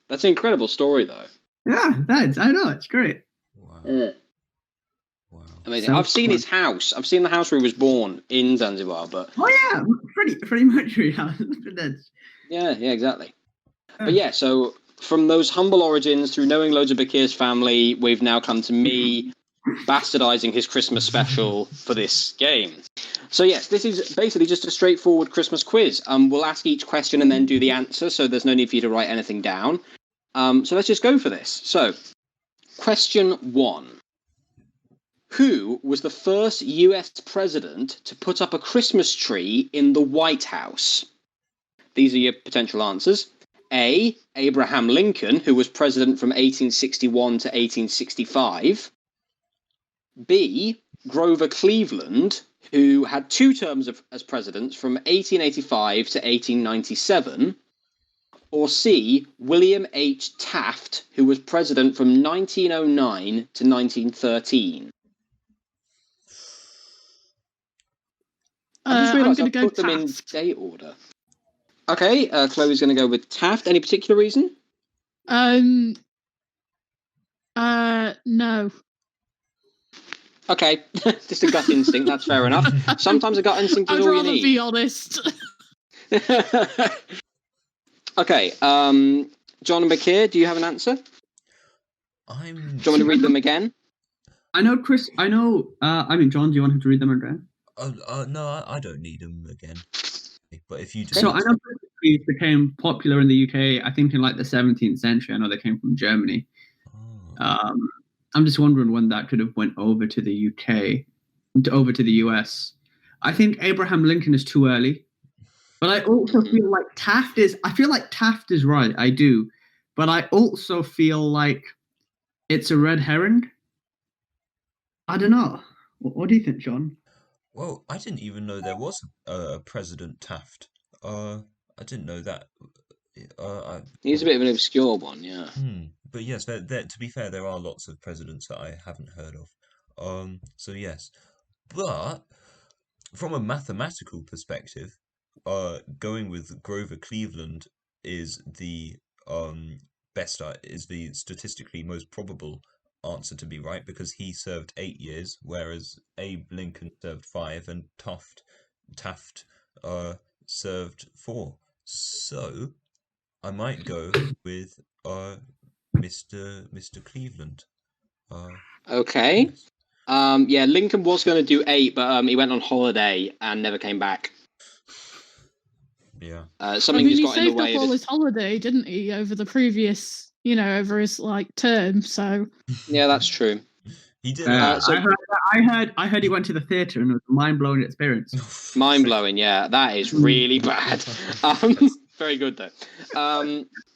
That's an incredible story, though. Yeah, I know, it's great. Wow. Yeah. Wow. Amazing. I've seen his house. I've seen the house where he was born in Zanzibar, but Freddie Mercury house. Yeah, exactly. But yeah, so from those humble origins, through knowing loads of Baqir's family, we've now come to me bastardizing his Christmas special for this game. So yes, this is basically just a straightforward Christmas quiz. We'll ask each question and then do the answer, so there's no need for you to write anything down. So let's just go for this. So, question 1. Who was the first US president to put up a Christmas tree in the White House? These are your potential answers. A. Abraham Lincoln, who was president from 1861 to 1865. B. Grover Cleveland, who had 2 terms as president from 1885 to 1897. Or C. William H. Taft, who was president from 1909 to 1913. I just realised I put them in date order. Okay, Chloe's going to go with Taft. Any particular reason? No. Okay, just a gut instinct. That's fair enough. Sometimes a gut instinct is all you need. I'd rather be honest. Okay, John and Baqir, do you have an answer? Do you want me to read them again? I know, Chris. John, do you want him to read them again? No, I don't need them again. But if you do. So I know Christmas trees became popular in the UK, I think in like the 17th century. I know they came from Germany. Oh. I'm just wondering when that could have went over to the UK, over to the US. I think Abraham Lincoln is too early. But I also feel like Taft is right. I do. But I also feel like it's a red herring. I don't know. What do you think, John? Well, I didn't even know there was a President Taft. I didn't know that. He's a bit of an obscure one, yeah. But yes, to be fair, there are lots of presidents that I haven't heard of. So yes. But from a mathematical perspective, going with Grover Cleveland is the statistically most probable answer to be right, because he served 8 years, whereas Abe Lincoln served 5 and Taft served 4. So I might go with Mr. Cleveland. Okay. Yes. Yeah, Lincoln was going to do 8, but he went on holiday and never came back. Yeah. Something just got in the way. He saved up all his holiday, didn't he, over the previous, over his term? So. Yeah, that's true. He did. I heard he went to the theatre and it was a mind-blowing experience. Mind-blowing, yeah. That is really bad. Very good though.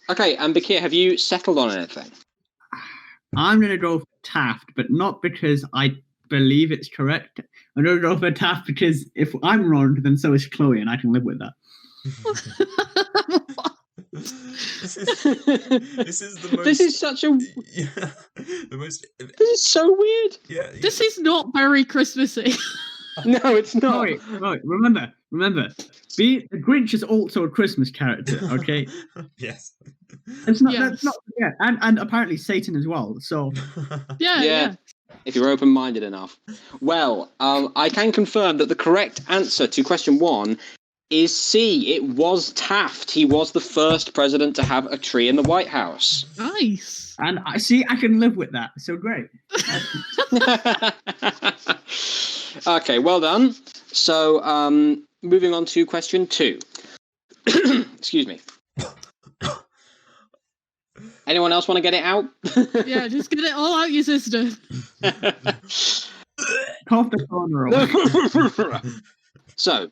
Okay, and Baqir, have you settled on anything? I'm going to go for Taft, but not because I believe it's correct. I'm going to go for Taft because if I'm wrong, then so is Chloe, and I can live with that. This is the most. This is such a. Yeah, the most. This is so weird. Yeah. This is not very Christmassy. No, it's not. No, remember. The Grinch is also a Christmas character, okay? Yes. It's not. Yes. That's not. Yeah, and apparently Satan as well. So Yeah. If you're open-minded enough. Well, I can confirm that the correct answer to question 1 is C. It was Taft. He was the first president to have a tree in the White House. Nice. and I see. I can live with that. So great. Okay, well done. So, moving on to question 2. Excuse me. Anyone else want to get it out? Yeah, just get it all out your system. Cough the corner away. So,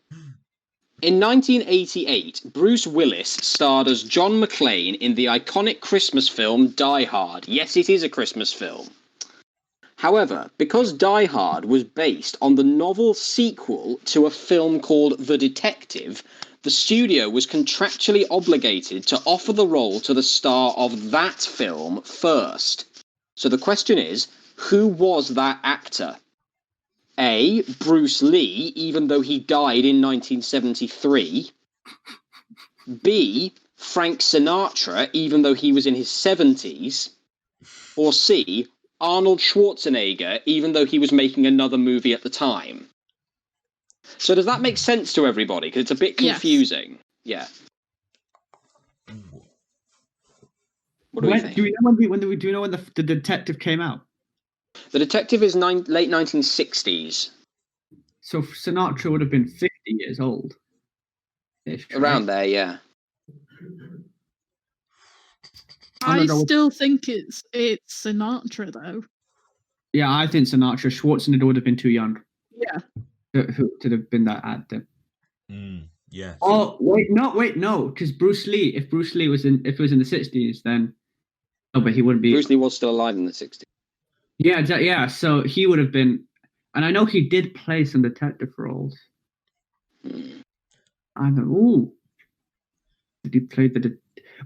in 1988, Bruce Willis starred as John McClane in the iconic Christmas film Die Hard. Yes, it is a Christmas film. However, because Die Hard was based on the novel sequel to a film called The Detective, the studio was contractually obligated to offer the role to the star of that film first. So the question is, who was that actor? A. Bruce Lee, even though he died in 1973. B. Frank Sinatra, even though he was in his 70s. Or C. Arnold Schwarzenegger, even though he was making another movie at the time. So does that make sense to everybody? Because it's a bit confusing. Yes. Yeah. What do we think? Do you know when the Detective came out? The Detective is late 1960s. So Sinatra would have been 50 years old. Around there, yeah. I still think it's Sinatra though. Yeah, I think Sinatra. Schwarzenegger would have been too young. Yeah. To have been that actor. Yeah. Oh wait, no, because Bruce Lee. If Bruce Lee was in the 60s, then but he wouldn't be. Bruce Lee was still alive in the 60s. Yeah. So he would have been, and I know he did play some detective roles. I don't. Ooh, did he play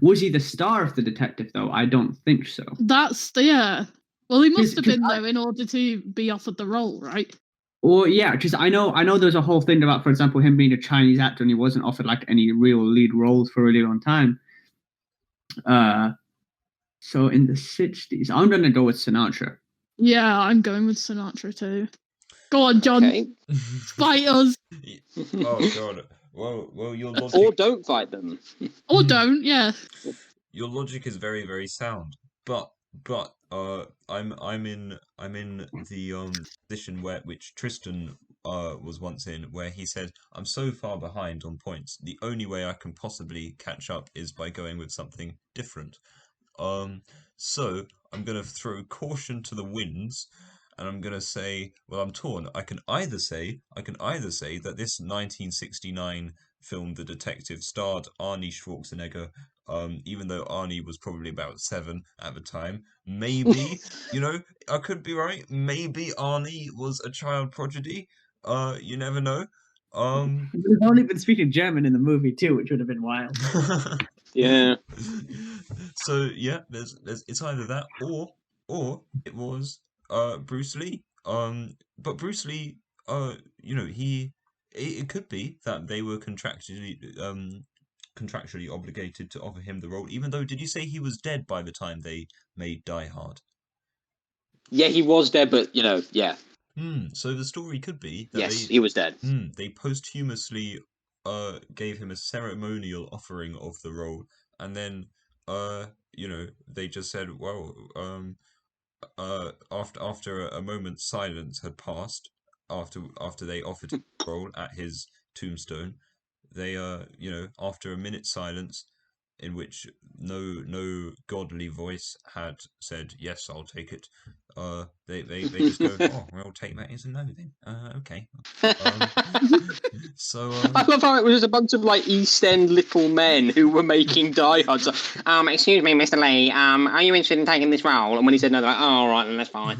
was he the star of The Detective though? I don't think so. Well, he must have been though in order to be offered the role, right? Well, yeah, because I know there's a whole thing about, for example, him being a Chinese actor and he wasn't offered like any real lead roles for a really long time. So in the 60s, I'm gonna go with Sinatra. Yeah, I'm going with Sinatra too. Go on, John. Okay. Fight us. Oh God. Well, your logic. Or don't fight them. Or don't, yeah. Your logic is very, very sound, but I'm in the position which Tristan was once in, where he said, I'm so far behind on points, the only way I can possibly catch up is by going with something different. So I'm gonna throw caution to the winds, and I'm gonna say, well, I'm torn. I can either say that this 1969 film, The Detective, starred Arnie Schwarzenegger, even though Arnie was probably about 7 at the time. Maybe, I could be right. Maybe Arnie was a child prodigy. You never know. He's only been speaking German in the movie too, which would have been wild. Yeah. So yeah, there's it's either that or it was Bruce Lee. But Bruce Lee, it could be that they were contractually obligated to offer him the role, even though, did you say he was dead by the time they made Die Hard? Yeah, he was dead, but yeah. So the story could be that he was dead. They posthumously gave him a ceremonial offering of the role, and then they just said, well, after a moment's silence had passed, after they offered him the role at his tombstone, they after a minute's silence, in which no godly voice had said, yes, I'll take it, they just go, oh, well, take that as a no then. Okay. So I love how it was just a bunch of like East End little men who were making Die Hard. So, excuse me, Mr. Lee, are you interested in taking this role? And when he said no, they're like, oh, all right, then that's fine.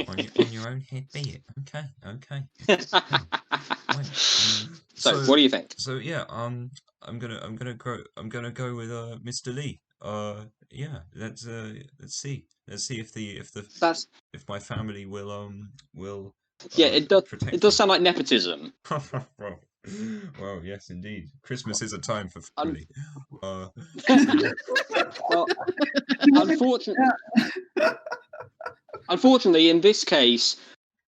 on your own head, be it. Okay. So what do you think? So yeah, I'm gonna go with Mr. Lee. Yeah, let's see if my family will Yeah, it does. protect It does them. sound like nepotism. Well, yes, indeed. Christmas is a time for family. Well, Yeah. unfortunately, in this case,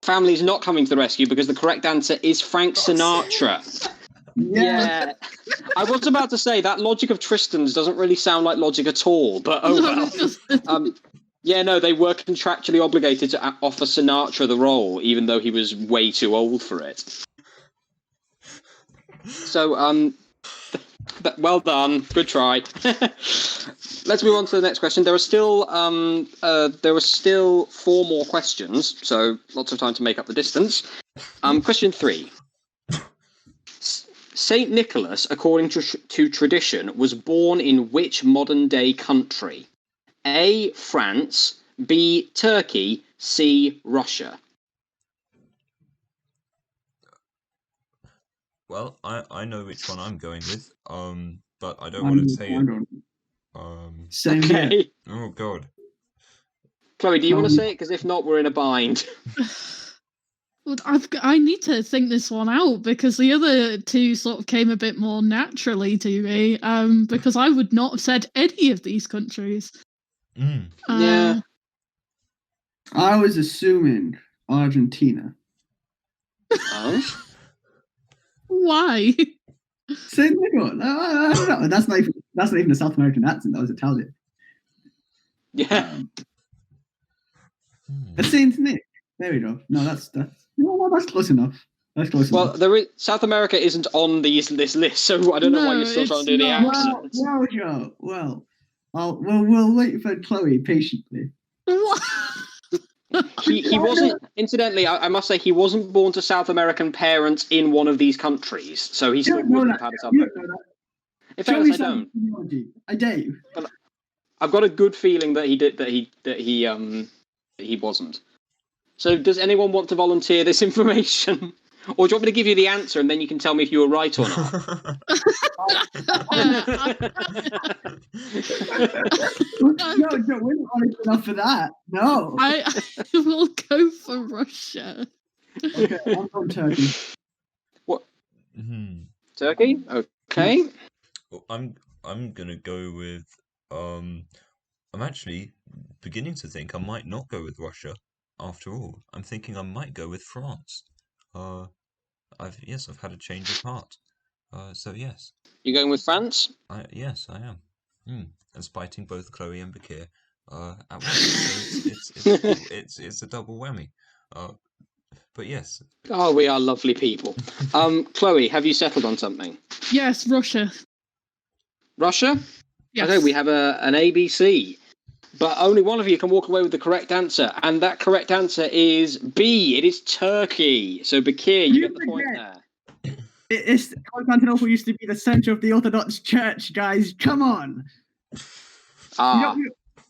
family is not coming to the rescue because the correct answer is Frank Sinatra. Yeah. I was about to say that logic of Tristan's doesn't really sound like logic at all, but oh well. Yeah, no, they were contractually obligated to offer Sinatra the role, even though he was way too old for it. So, well done, good try. Let's move on to the next question. There were still 4 more questions, so lots of time to make up the distance. Question 3. Saint Nicholas, according to tradition, was born in which modern-day country? A. France, B. Turkey, C. Russia. Well, I know which one I'm going with. But I don't want to say it. Same here. Okay. Oh God. Chloe, do you want to say it? Because if not, we're in a bind. Well, I need to think this one out because the other 2 sort of came a bit more naturally to me. Because I would not have said any of these countries. Yeah. I was assuming Argentina. Oh. Why? Saint Nicholas. I don't know. That's not even a South American accent. That was Italian. Yeah. Saint Nick. There we go. No, that's close enough. That's close enough. Well, South America isn't on this list, so I don't know why you're still trying to do the accent. Well, Joe. Well, we'll wait for Chloe patiently. What? He wasn't. Incidentally, I must say he wasn't born to South American parents in one of these countries, so he still wouldn't have had a South American. In fairness, I don't. I dare you. But I've got a good feeling that he did. That he wasn't. So, does anyone want to volunteer this information, or do you want me to give you the answer and then you can tell me if you were right or not? No, we're not honest enough for that. No. I will go for Russia. Okay, I'm from Turkey. What? Turkey? Okay. Well, I'm gonna go with. I'm actually beginning to think I might not go with Russia. After all, I'm thinking I might go with France. I've had a change of heart. So yes. You're going with France? Yes, I am. And spiting both Chloe and Baqir at once. So it's a double whammy. But yes. Oh, we are lovely people. Chloe, have you settled on something? Yes, Russia. Russia? Yes. Okay, we have an ABC. But only one of you can walk away with the correct answer, and that correct answer is B. It is Turkey. So, Baqir, you get the point there. Constantinople used to be the center of the Orthodox Church, guys. Come on.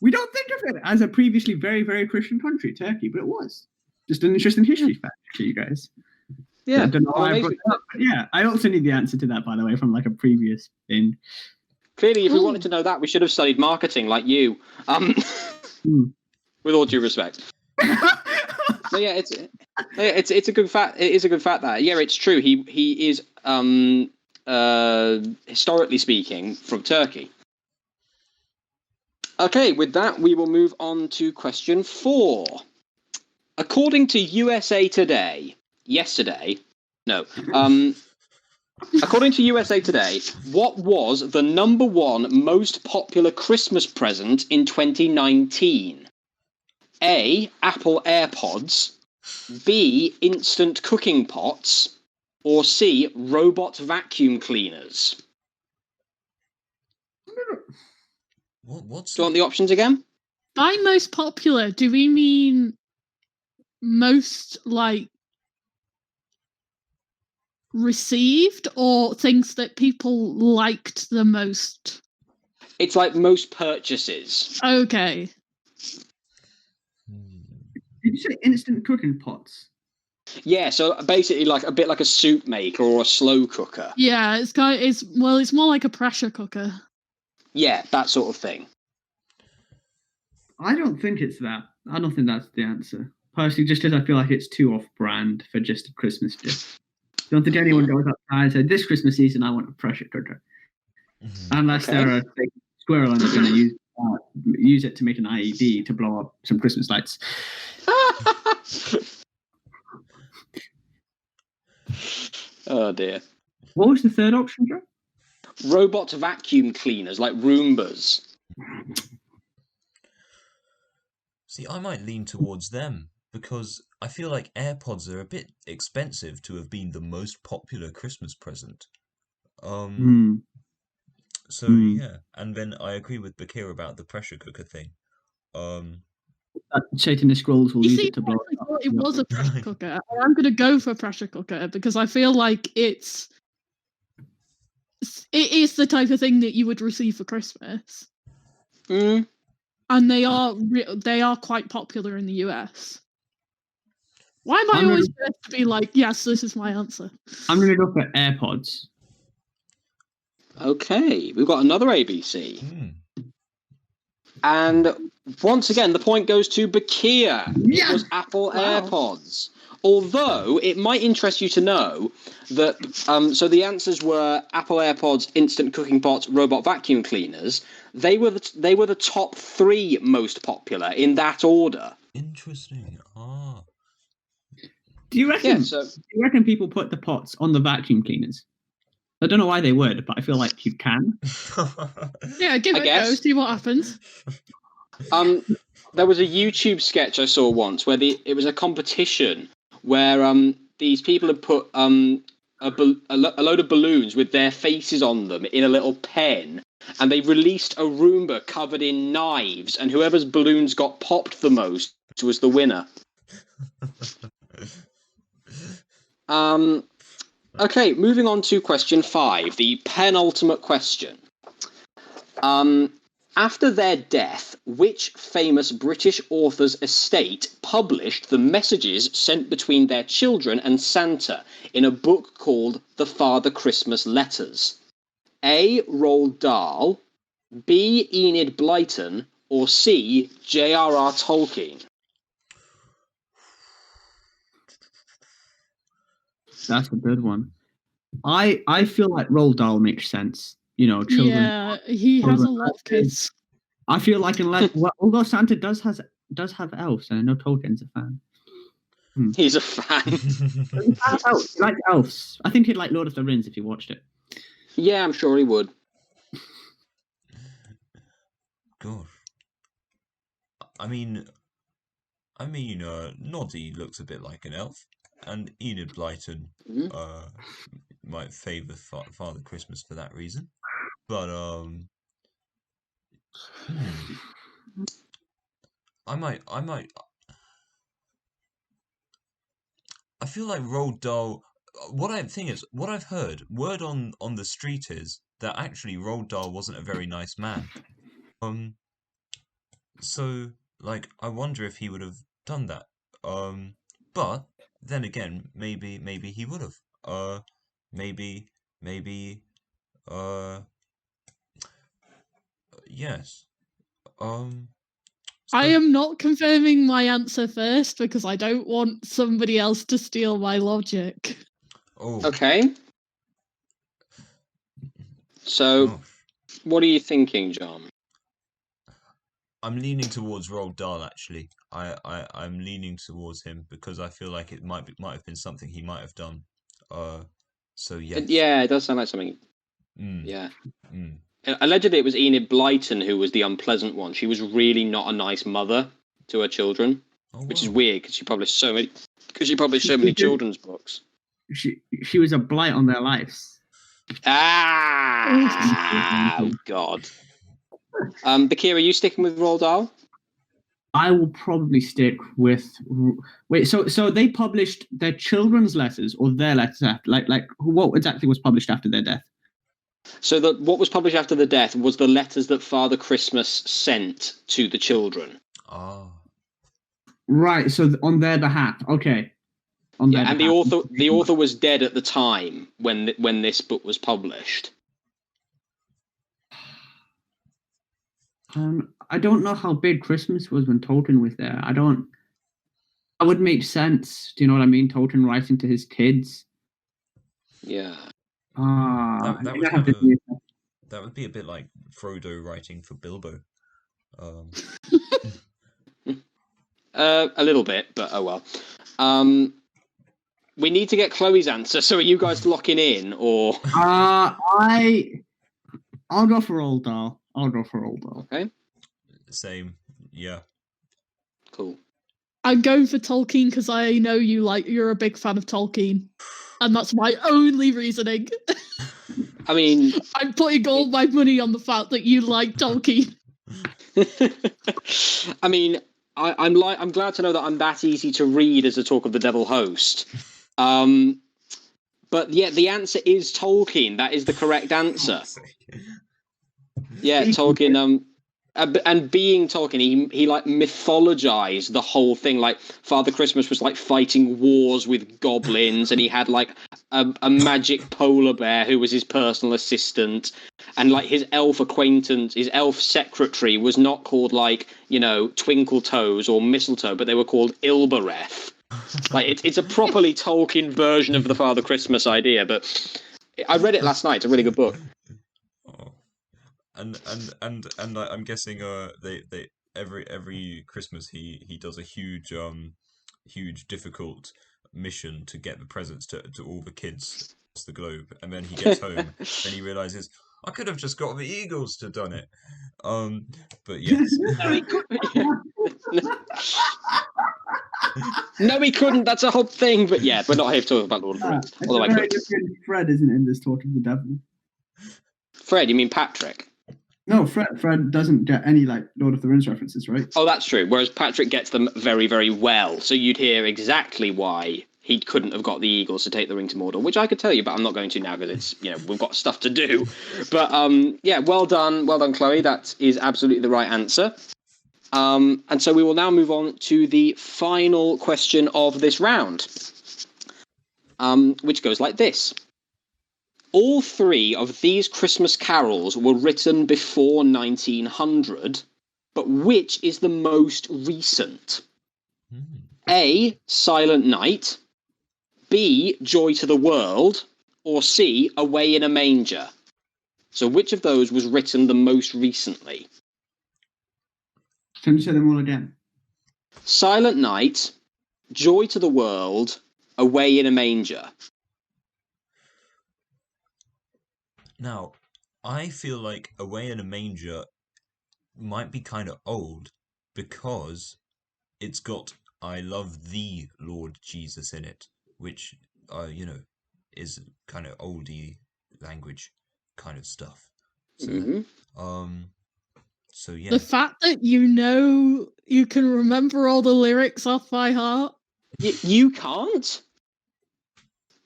We don't think of it as a previously very, very Christian country, Turkey, but it was. Just an interesting history fact for you guys. Yeah. I don't know why I brought it up, but yeah, I also need the answer to that, by the way, from like a previous thing. Clearly, if we wanted to know that, we should have studied marketing like you. With all due respect. So yeah, it's a good fact. It is a good fact that it's true. He is historically speaking from Turkey. Okay, with that we will move on to question 4. According to USA Today, according to USA Today, what was the number 1 most popular Christmas present in 2019? A. Apple AirPods, B. Instant cooking pots, or C. Robot vacuum cleaners? What's Do you want the options again? By most popular, do we mean most received or things that people liked the most? It's like most purchases. Okay. Did you say instant cooking pots? Yeah, so basically like a bit like a soup maker or a slow cooker. Yeah, it's more like a pressure cooker. Yeah, that sort of thing. I don't think it's that. I don't think that's the answer. personally, just because I feel like it's too off-brand for just a Christmas gift. Don't think anyone goes outside and says, "This Christmas season, I want a pressure cooker," unless they're a big squirrel and they're going to use it to make an IED to blow up some Christmas lights. Oh dear. What was the third option, Joe? Robot vacuum cleaners, like Roombas. See, I might lean towards them because I feel like AirPods are a bit expensive to have been the most popular Christmas present. So yeah, and then I agree with Baqir about the pressure cooker thing. Satanist scrolls will use it to blow it up. It was a pressure cooker. I'm going to go for pressure cooker because I feel like it is the type of thing that you would receive for Christmas. And they are quite popular in the US. Why am I always supposed to be like, yes, this is my answer? I'm going to go for AirPods. Okay, we've got another ABC. And once again, the point goes to Baqir. It was Apple AirPods. Although it might interest you to know that, so the answers were Apple AirPods, instant cooking pots, robot vacuum cleaners. They were the top 3 most popular in that order. Interesting. Do you reckon? Yeah, so, do you reckon people put the pots on the vacuum cleaners? I don't know why they would, but I feel like you can. Yeah, give it a go, see what happens. There was a YouTube sketch I saw once where it was a competition where these people had put a load of balloons with their faces on them in a little pen, and they released a Roomba covered in knives, and whoever's balloons got popped the most was the winner. Okay, moving on to question 5, the penultimate question. After their death, which famous British author's estate published the messages sent between their children and Santa in a book called The Father Christmas Letters? A. Roald Dahl, B. Enid Blyton, or C. J.R.R. Tolkien? That's a good one. I feel like Roald Dahl makes sense. You know, children. Yeah, he has a lot of kids. I feel like although Santa does have elves, and I know Tolkien's a fan. He's a fan. He likes elves. I think he'd like Lord of the Rings if he watched it. Yeah, I'm sure he would. Gosh. I mean, Noddy looks a bit like an elf, and Enid Blyton might favour Father Christmas for that reason. But I feel like Roald Dahl. What I've heard, word on the street is that actually Roald Dahl wasn't a very nice man. So like I wonder if he would have done that. But then again, maybe he would have. Maybe yes. I am not confirming my answer first because I don't want somebody else to steal my logic. Oh. Okay. So, what are you thinking, John? I'm leaning towards Roald Dahl, actually. I'm leaning towards him because I feel like it might have been something he might have done. So yes. Yeah, it does sound like something. Yeah. Allegedly, it was Enid Blyton who was the unpleasant one. She was really not a nice mother to her children, which is weird because she published so many children's books. She was a blight on their lives. Oh God. Baqir, are you sticking with Roald Dahl? I will probably stick with. Wait, so they published their children's letters or their letters after? Like what exactly was published after their death? So what was published after the death was the letters that Father Christmas sent to the children. Oh. Right. So on their behalf, okay. On their and behalf. the author was dead at the time when this book was published. I don't know how big Christmas was when Tolkien was there. I don't. That would make sense. Do you know what I mean? Tolkien writing to his kids. Yeah. That would be a bit like Frodo writing for Bilbo. A little bit, but oh well. We need to get Chloe's answer. So are you guys locking in, or? I'll go for Old Dahl. Okay. Same. Yeah. Cool. I'm going for Tolkien because I know you're a big fan of Tolkien, and that's my only reasoning. I mean, I'm putting all my money on the fact that you like Tolkien. I mean, I'm glad to know that I'm that easy to read as a Talk of the Devil host. But yeah, the answer is Tolkien. That is the correct answer. Yeah, Tolkien. And being Tolkien, he like mythologized the whole thing. Like Father Christmas was like fighting wars with goblins, and he had like a magic polar bear who was his personal assistant, and like his elf acquaintance, his elf secretary was not called like Twinkle Toes or Mistletoe, but they were called Ilbereth. Like it's a properly Tolkien version of the Father Christmas idea. But I read it last night. It's a really good book. And I'm guessing they every Christmas he does a huge difficult mission to get the presents to all the kids across the globe, and then he gets home and he realizes I could have just got the Eagles to done it. But yes. No, he couldn't. That's a whole thing. But yeah, we're not here to talk about Lord of the Rings. Although I could. Fred isn't in this Talk of the Devil. Fred, you mean Patrick? No, Fred doesn't get any like Lord of the Rings references, right? Oh, that's true. Whereas Patrick gets them very, very well. So you'd hear exactly why he couldn't have got the Eagles to take the ring to Mordor, which I could tell you, but I'm not going to now because it's we've got stuff to do. But yeah, well done, Chloe. That is absolutely the right answer. And so we will now move on to the final question of this round, which goes like this. All three of these Christmas carols were written before 1900, but which is the most recent? A, Silent Night, B, Joy to the World, or C, Away in a Manger? So which of those was written the most recently? Can you say them all again? Silent Night, Joy to the World, Away in a Manger. Now, I feel like Away in a Manger might be kind of old because it's got I love thee, Lord Jesus in it, which, is kind of oldie language kind of stuff. So, so yeah. The fact that you can remember all the lyrics off by heart. You can't?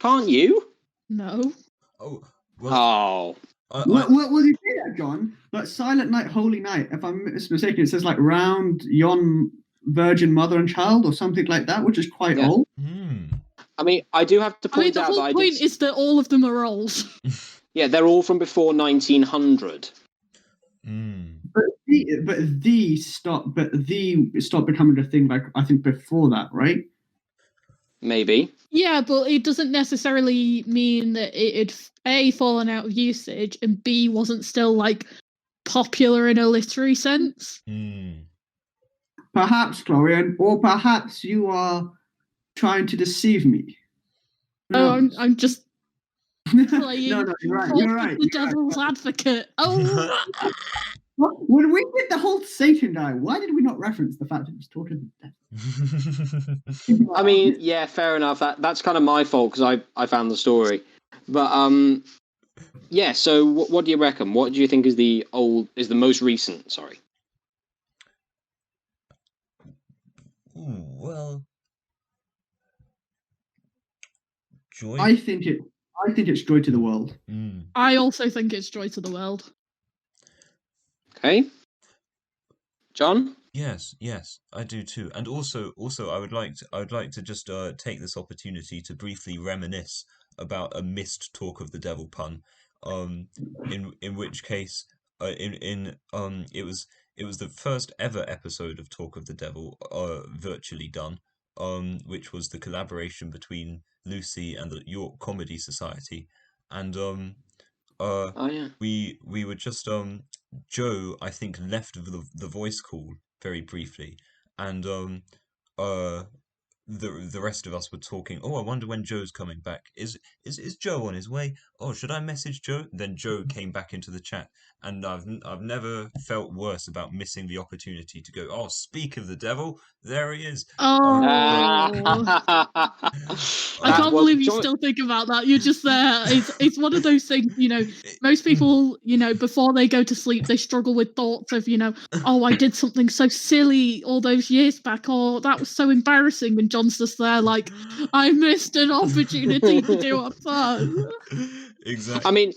Can't you? No. Oh. Well, Will you say that, John? Like Silent Night, Holy Night. If I'm mistaken, it says like round yon Virgin Mother and Child or something like that, which is quite old. I mean, I do have to point out the whole point is that all of them are old. Yeah, they're all from before 1900. But the stopped becoming a thing like I think before that, right? Maybe. Yeah, but it doesn't necessarily mean that it had A, fallen out of usage, and B, wasn't still like popular in a literary sense. Perhaps, Chloe, or perhaps you are trying to deceive me. No. I'm just playing. No, you're right. The devil's advocate. Oh. When we did the whole Satan guy, why did we not reference the fact that it was talking to the devil? I mean, yeah, fair enough. That's kind of my fault because I found the story. But yeah. So what do you reckon? What do you think is the most recent? Sorry. Well, Joy. I think it's Joy to the World. I also think it's Joy to the World. Okay. John? Yes, I do too. And also, I would like to just take this opportunity to briefly reminisce about a missed Talk of the Devil pun. In which case, it was the first ever episode of Talk of the Devil, virtually done. which was the collaboration between Lucy and the York Comedy Society, and we were just Joe, I think, left the voice call very briefly, and the rest of us were talking. Oh, I wonder when Joe's coming back. Is Joe on his way? Oh, should I message Joe? Then Joe came back into the chat, and I've never felt worse about missing the opportunity to go. Oh, speak of the devil, there he is. Oh, I can't believe you Joy- still think about that. You're just there. It's one of those things, you know. Most people, you know, before they go to sleep, they struggle with thoughts of, you know, oh, I did something so silly all those years back, or that was so embarrassing. And John's just there, like, I missed an opportunity to do a fun. Exactly. I mean,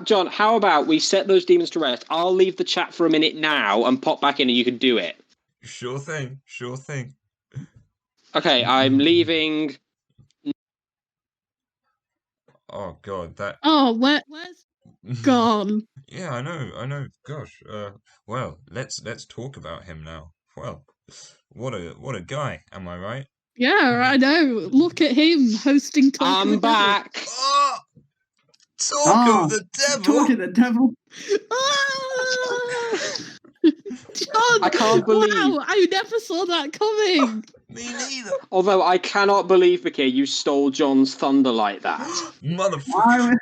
John, how about we set those demons to rest? I'll leave the chat for a minute now and pop back in, and you can do it. Sure thing. Okay, I'm leaving. Oh God, that. Oh, where's gone? Yeah, I know. Gosh. Well, let's talk about him now. Well, what a guy. Am I right? Yeah, I know. Look at him hosting Talk of the I'm back. Oh, talk of the devil. Talk of the devil. John, I can't believe. Wow, I never saw that coming. Me neither. Although I cannot believe, Baqir, you stole John's thunder like that. Motherfucker.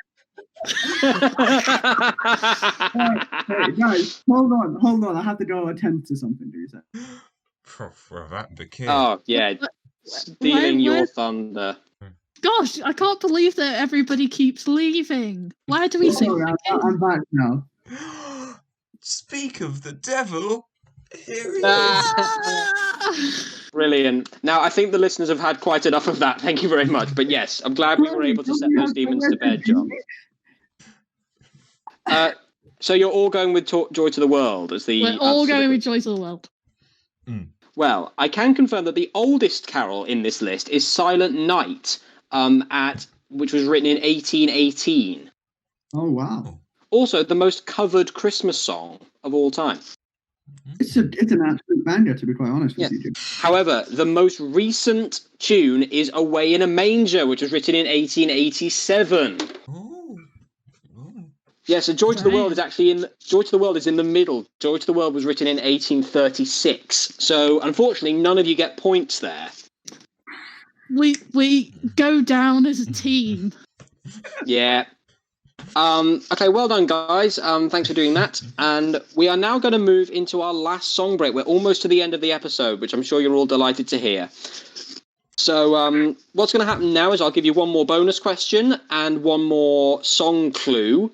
Hey, guys, hold on. I have to go attend to something. Do you say? For that Baqir. Oh yeah, stealing your thunder. Gosh, I can't believe that everybody keeps leaving. Why do we sing? I'm back now. Speak of the devil. Here he is. Brilliant. Now, I think the listeners have had quite enough of that. Thank you very much. But yes, I'm glad we were able to set those demons to bed, John. So you're all going with Joy to the World as the... We're all going with Joy to the World. Well, I can confirm that the oldest carol in this list is Silent Night, which was written in 1818. Oh, wow. Also, the most covered Christmas song of all time. It's an absolute banger, to be quite honest with you. However, the most recent tune is Away in a Manger, which was written in 1887. Yeah, so Joy to the World is actually Joy to the World is in the middle. Joy to the World was written in 1836. So, unfortunately, none of you get points there. We go down as a team. Yeah. Okay, well done, guys. Thanks for doing that. And we are now going to move into our last song break. We're almost to the end of the episode, which I'm sure you're all delighted to hear. So what's going to happen now is I'll give you one more bonus question and one more song clue.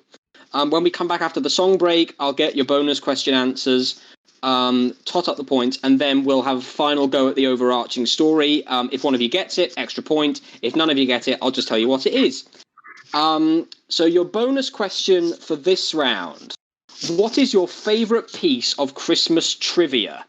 When we come back after the song break, I'll get your bonus question answers, tot up the points, and then we'll have a final go at the overarching story. If one of you gets it, extra point. If none of you get it, I'll just tell you what it is. So your bonus question for this round: what is your favourite piece of Christmas trivia?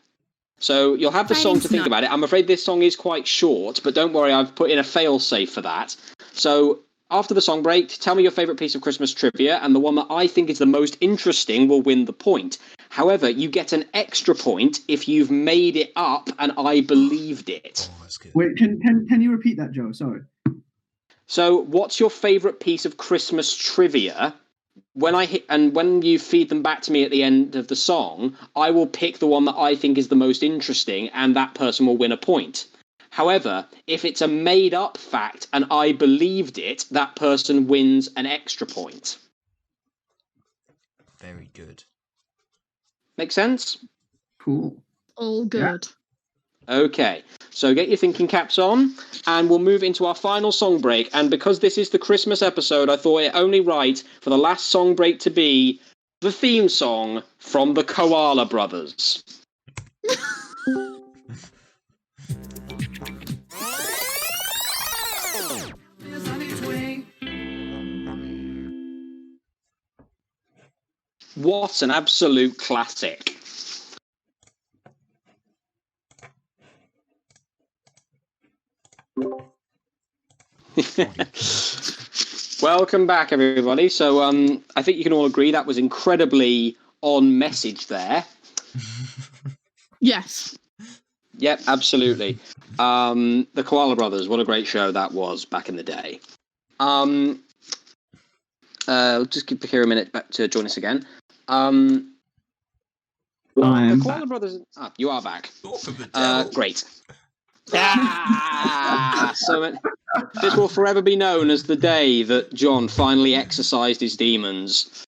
So you'll have the song to think about it. I'm afraid this song is quite short, but don't worry, I've put in a fail-safe for that. So after the song break, tell me your favourite piece of Christmas trivia, and the one that I think is the most interesting will win the point. However, you get an extra point if you've made it up and I believed it. Oh, that's good. Wait, can you repeat that, Joe? Sorry. So, what's your favourite piece of Christmas trivia? When you feed them back to me at the end of the song, I will pick the one that I think is the most interesting, and that person will win a point. However, if it's a made-up fact and I believed it, that person wins an extra point. Very good. Make sense? Cool. All good. Yeah. Okay, so get your thinking caps on, and we'll move into our final song break. And because this is the Christmas episode, I thought it only right for the last song break to be the theme song from the Koala Brothers. What an absolute classic. Welcome back, everybody. So I think you can all agree that was incredibly on message there. Yes. Yep, absolutely. The Koala Brothers, what a great show that was back in the day. Just give Baqir a minute back to join us again. The Koala Brothers. You are back. Talk of the devil. Great. This will forever be known as the day that John finally exorcised his demons.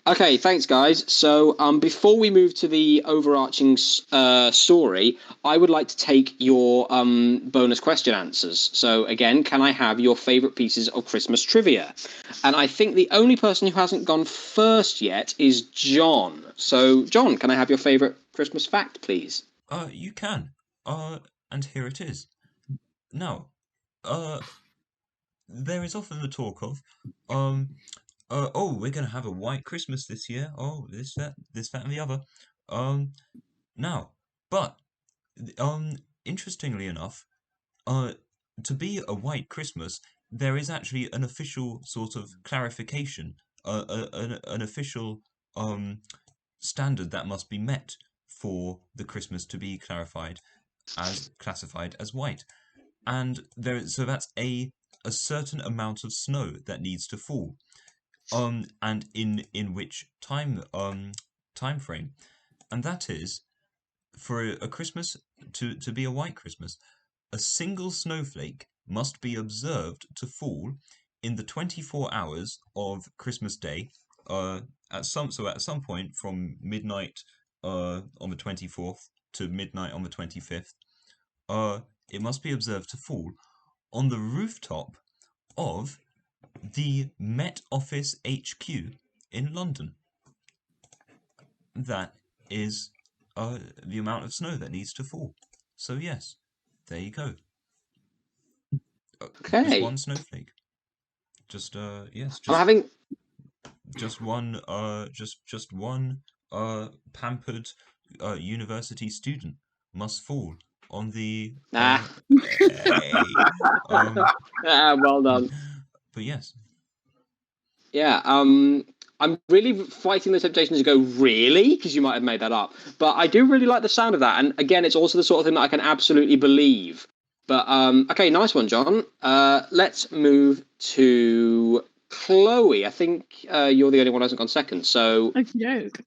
Okay, thanks, guys. So, before we move to the overarching story, I would like to take your bonus question answers. So, again, can I have your favourite pieces of Christmas trivia? And I think the only person who hasn't gone first yet is John. So, John, can I have your favourite Christmas fact, please? You can. And here it is. Now, there is often the talk of, we're going to have a white Christmas this year. Oh, this, that, and the other. Interestingly enough, to be a white Christmas, there is actually an official sort of clarification, an official standard that must be met for the Christmas to be classified as white, and so that's a certain amount of snow that needs to fall. And in which time frame, and that is for a Christmas to be a white Christmas, a single snowflake must be observed to fall in the 24 hours of Christmas Day. At some point from midnight on the 24th to midnight on the 25th, it must be observed to fall on the rooftop of the Met Office HQ in London. That is the amount of snow that needs to fall. So yes, there you go. Okay. Just one snowflake. Just one pampered university student must fall on the. Well done. But yes. Yeah. I'm really fighting the temptation to go really, because you might have made that up. But I do really like the sound of that, and again, it's also the sort of thing that I can absolutely believe. But okay, nice one, John. Let's move to Chloe. I think you're the only one who hasn't gone second. So, Okey-doke.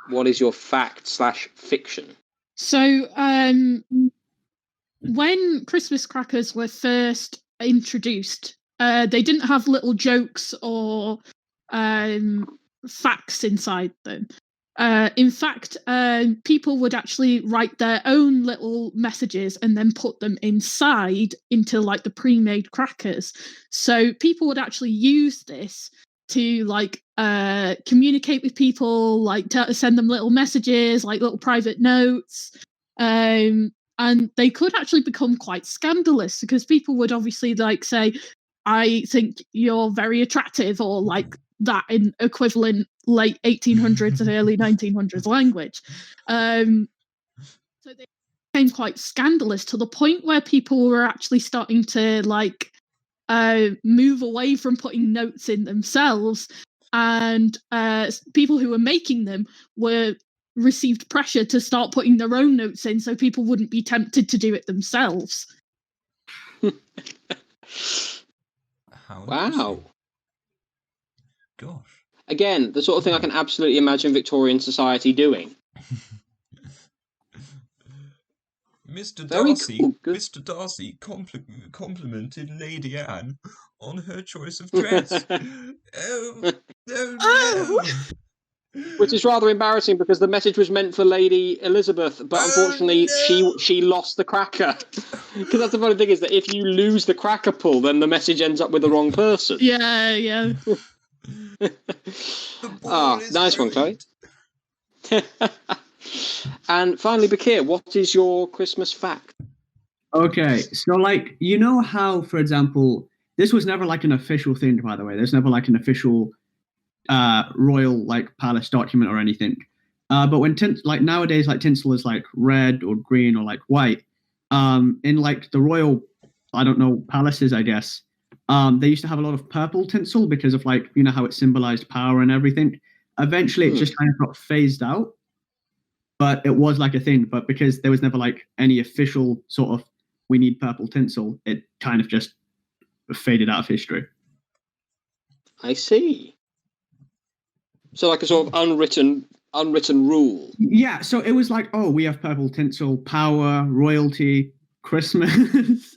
What is your fact/fiction? So, when Christmas crackers were first introduced, they didn't have little jokes or facts inside them. In fact, people would actually write their own little messages and then put them inside into like the pre-made crackers. So people would actually use this to like communicate with people, like send them little messages, like little private notes. And they could actually become quite scandalous because people would obviously like say, I think you're very attractive, or like that in equivalent late 1800s and early 1900s language. So they became quite scandalous to the point where people were actually starting to like move away from putting notes in themselves, and people who were making them received pressure to start putting their own notes in so people wouldn't be tempted to do it themselves. Wow. Gosh. Again, the sort of thing I can absolutely imagine Victorian society doing. Mr. Very Darcy, cool. Good. Mr. Darcy complimented Lady Anne on her choice of dress. Oh no. Which is rather embarrassing because the message was meant for Lady Elizabeth, but unfortunately she lost the cracker. Because that's the funny thing, is that if you lose the cracker pull, then the message ends up with the wrong person. Yeah. Nice one, Chloe. And finally, Baqir, what is your Christmas fact? Okay, so like, you know how, for example, this was never like an official thing, by the way. There's never like an official royal like palace document or anything. But when like nowadays, like tinsel is like red or green or like white. In like the royal, I don't know, palaces, I guess. They used to have a lot of purple tinsel because of like, you know, how it symbolized power and everything. Eventually, it just kind of got phased out. but it was like a thing. But because there was never like any official sort of we need purple tinsel, it kind of just faded out of history. I see. So like a sort of unwritten rule. Yeah, so it was like, oh, we have purple tinsel, power, royalty, Christmas.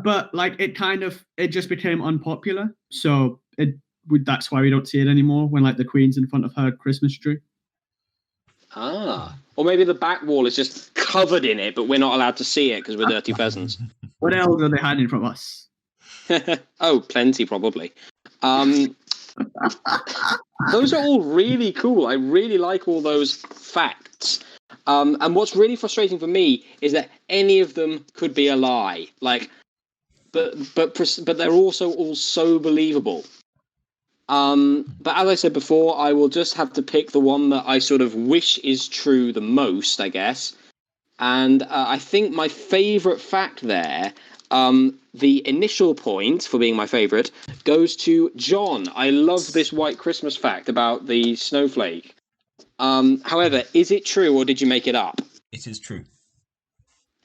But like it just became unpopular. So that's why we don't see it anymore when like the Queen's in front of her Christmas tree. Or maybe the back wall is just covered in it, but we're not allowed to see it because we're dirty peasants. What else are they hiding from us? Oh, plenty probably. Those are all really cool. I really like all those facts. And what's really frustrating for me is that any of them could be a lie. Like, but they're also all so believable. But as I said before, I will just have to pick the one that I sort of wish is true the most, I guess. And I think my favourite fact there, the initial point for being my favourite, goes to John. I love this White Christmas fact about the snowflake. However, is it true or did you make it up? It is true.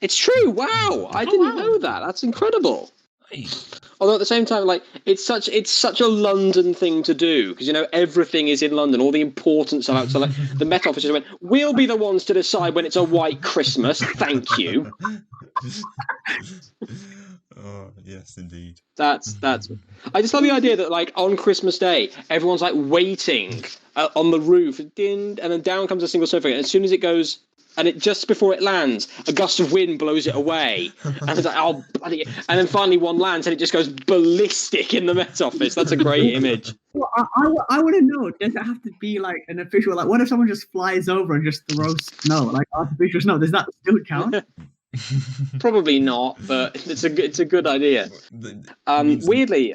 It's true. Wow, I didn't know that. That's incredible. Hey. Although at the same time, like it's such a London thing to do because everything is in London. All the important stuff. So like the Met Office just went, "We'll be the ones to decide when it's a white Christmas." Thank you. Oh yes, indeed. That's. I just love the idea that like on Christmas Day, everyone's like waiting on the roof, and then down comes a single snowflake. And as soon as it goes. And it just before it lands, a gust of wind blows it away, and it's like, oh, bloody! And then finally one lands, and it just goes ballistic in the Met Office. That's a great image. Well, I want to know: does it have to be like an official? Like, what if someone just flies over and just throws snow, like artificial snow? Does that still count? Probably not, but it's a good idea. Weirdly.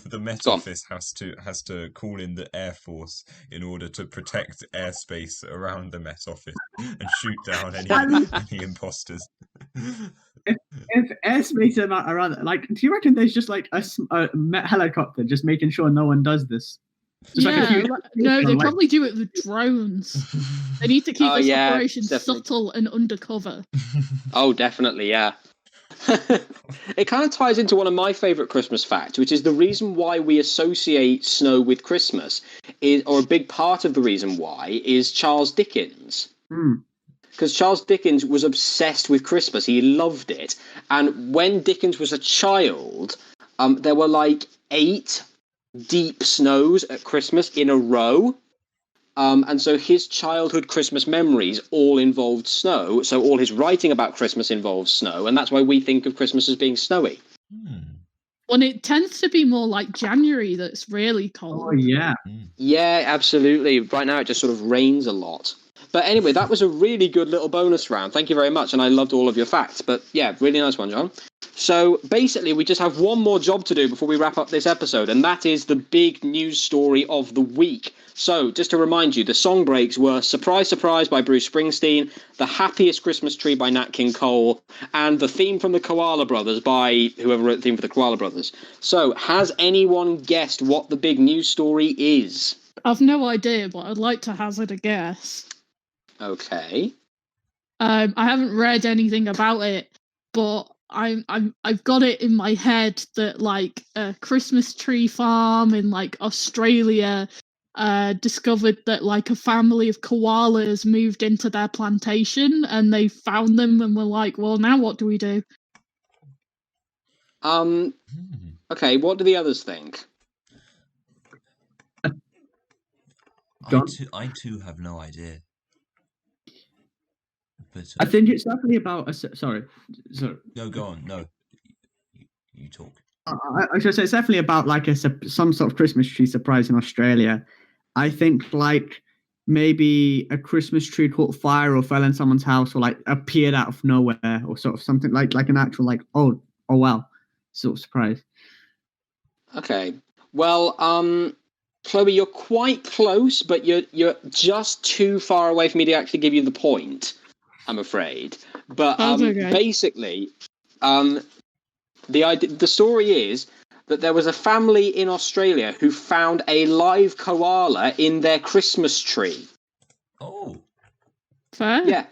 The Met Office has to call in the Air Force in order to protect airspace around the Met Office and shoot down any imposters. If airspace around, like, do you reckon there's just like a Met helicopter just making sure no one does this? Just no, they probably do it with drones. They need to keep this operation definitely. subtle and undercover. Oh, definitely, yeah. It kind of ties into one of my favourite Christmas facts, which is the reason why we associate snow with Christmas, or a big part of the reason why, is Charles Dickens. Because Charles Dickens was obsessed with Christmas. He loved it. And when Dickens was a child, there were like 8 deep snows at Christmas in a row. And so his childhood Christmas memories all involved snow. So all his writing about Christmas involves snow. And that's why we think of Christmas as being snowy. Well, it tends to be more like January that's really cold. Oh, yeah. Yeah, absolutely. Right now it just sort of rains a lot. But anyway, that was a really good little bonus round. Thank you very much. And I loved all of your facts. But yeah, really nice one, John. So basically, we just have one more job to do before we wrap up this episode. And that is the big news story of the week. So, just to remind you, the song breaks were Surprise, Surprise by Bruce Springsteen, The Happiest Christmas Tree by Nat King Cole, and the theme from the Koala Brothers by whoever wrote the theme for the Koala Brothers. So, has anyone guessed what the big news story is? I've no idea, but I'd like to hazard a guess. Okay. I haven't read anything about it, but I've got it in my head that like a Christmas tree farm in like Australia discovered that like a family of koalas moved into their plantation and they found them and were like, well, now what do we do? Okay, what do the others think? I too have no idea. But, I think it's definitely about sorry. No, go on. No, you talk. I should say it's definitely about like some sort of Christmas tree surprise in Australia. I think like maybe a Christmas tree caught fire or fell in someone's house or like appeared out of nowhere or sort of something like an actual like oh wow sort of surprise. Okay. Well, Chloe, you're quite close, but you're just too far away for me to actually give you the point, I'm afraid. But okay. Basically, the story is that there was a family in Australia who found a live koala in their Christmas tree. Oh. Fair. Yeah.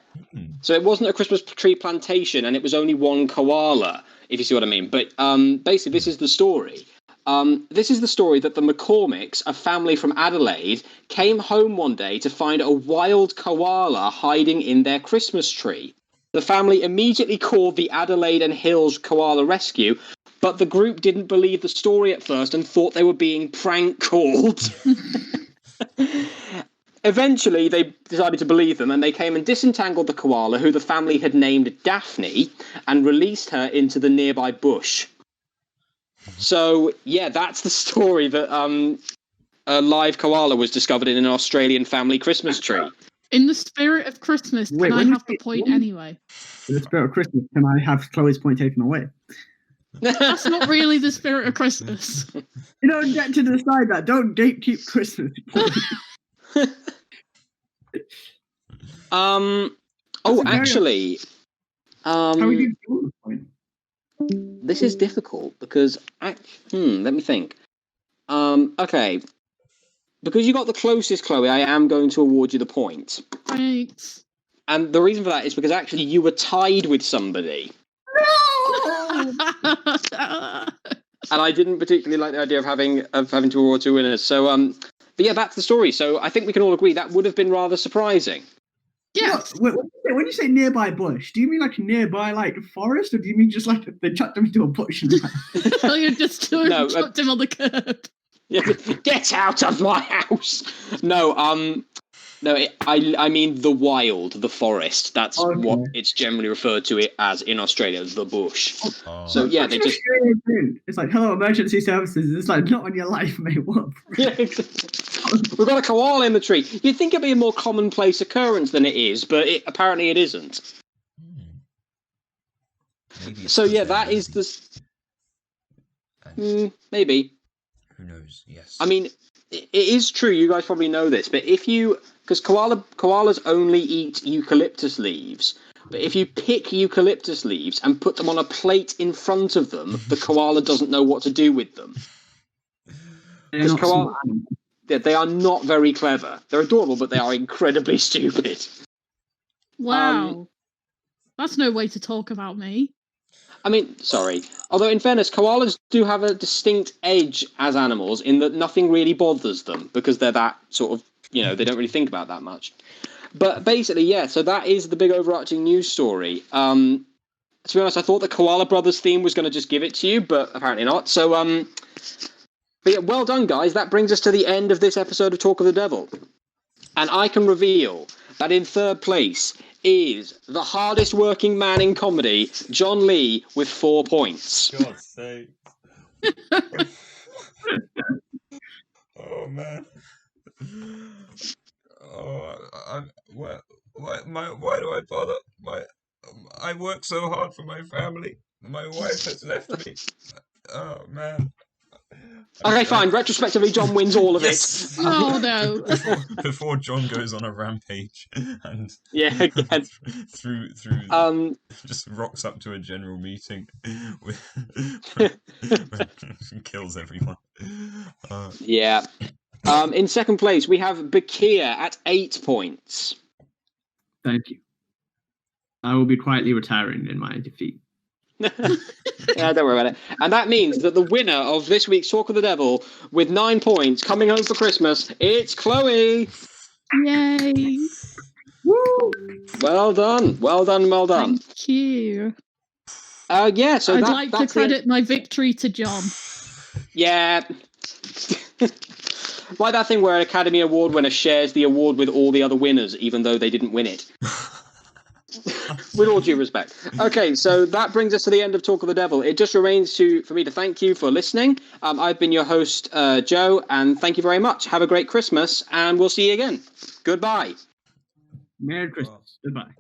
So it wasn't a Christmas tree plantation, and it was only one koala, if you see what I mean. But basically, this is the story. This is the story that the McCormicks, a family from Adelaide, came home one day to find a wild koala hiding in their Christmas tree. The family immediately called the Adelaide and Hills Koala Rescue, but the group didn't believe the story at first and thought they were being prank called. Eventually, they decided to believe them, and they came and disentangled the koala, who the family had named Daphne, and released her into the nearby bush. So, yeah, that's the story that a live koala was discovered in an Australian family Christmas tree. In the spirit of Christmas, Wait, can I when you have the say- point when- anyway? In the spirit of Christmas, can I have Chloe's point taken away? That's not really the spirit of Christmas. You don't get to decide that. Don't gatekeep Christmas. Oh, That's a very- actually, How are you doing the point? this is difficult because let me think. Okay, because you got the closest, Chloe, I am going to award you the point. Thanks. And the reason for that is because actually you were tied with somebody, and I didn't particularly like the idea of having to award two winners. So but yeah, that's the story. So I think we can all agree that would have been rather surprising. Yes. Wait, when you say nearby bush, do you mean like nearby like forest, or do you mean just like they chucked him into a bush? And So you just No, chucked him on the curb. Get out of my house! No, I mean the wild, the forest. That's Okay. what it's generally referred to it as in Australia, the bush. Oh. So yeah, they just It's like, hello, emergency services. It's like, not on your life, mate. What? yeah, we've got a koala in the tree. You'd think it'd be a more commonplace occurrence than it is, but apparently it isn't. Maybe it's So yeah, because that they're is lazy. the maybe. Who knows? Yes. I mean, it is true. You guys probably know this, but because koalas only eat eucalyptus leaves, but if you pick eucalyptus leaves and put them on a plate in front of them, the koala doesn't know what to do with them. They're not koala- smart. They are not very clever. They're adorable, but they are incredibly stupid. Wow. That's no way to talk about me. I mean, sorry. Although, in fairness, koalas do have a distinct edge as animals in that nothing really bothers them because they're that sort of, they don't really think about that much. But basically, yeah, so that is the big overarching news story. To be honest, I thought the Koala Brothers theme was going to just give it to you, but apparently not. So, but yeah, well done, guys. That brings us to the end of this episode of Talk of the Devil. And I can reveal that in third place is the hardest working man in comedy, John Lee, with 4 points. God's sake. Oh man. Oh, why do I bother? I work so hard for my family. My wife has left me. Oh man. Okay, fine. Retrospectively, John wins all of Yes. it. Oh no. Before John goes on a rampage and Yeah, again. through just rocks up to a general meeting with kills everyone. Yeah. In second place, we have Baqir at 8 points. Thank you. I will be quietly retiring in my defeat. Yeah, don't worry about it. And that means that the winner of this week's Talk of the Devil with 9 points coming home for Christmas, it's Chloe. Yay. Woo! Well done. Well done. Well done. Thank you. Yeah, so I'd like to that's credit my victory to John. Yeah. Like that thing where an Academy Award winner shares the award with all the other winners, even though they didn't win it. With all due respect. Okay, so that brings us to the end of Talk of the Devil. It just remains for me to thank you for listening. I've been your host, Joe, and thank you very much. Have a great Christmas, and we'll see you again. Goodbye. Merry Christmas. Goodbye.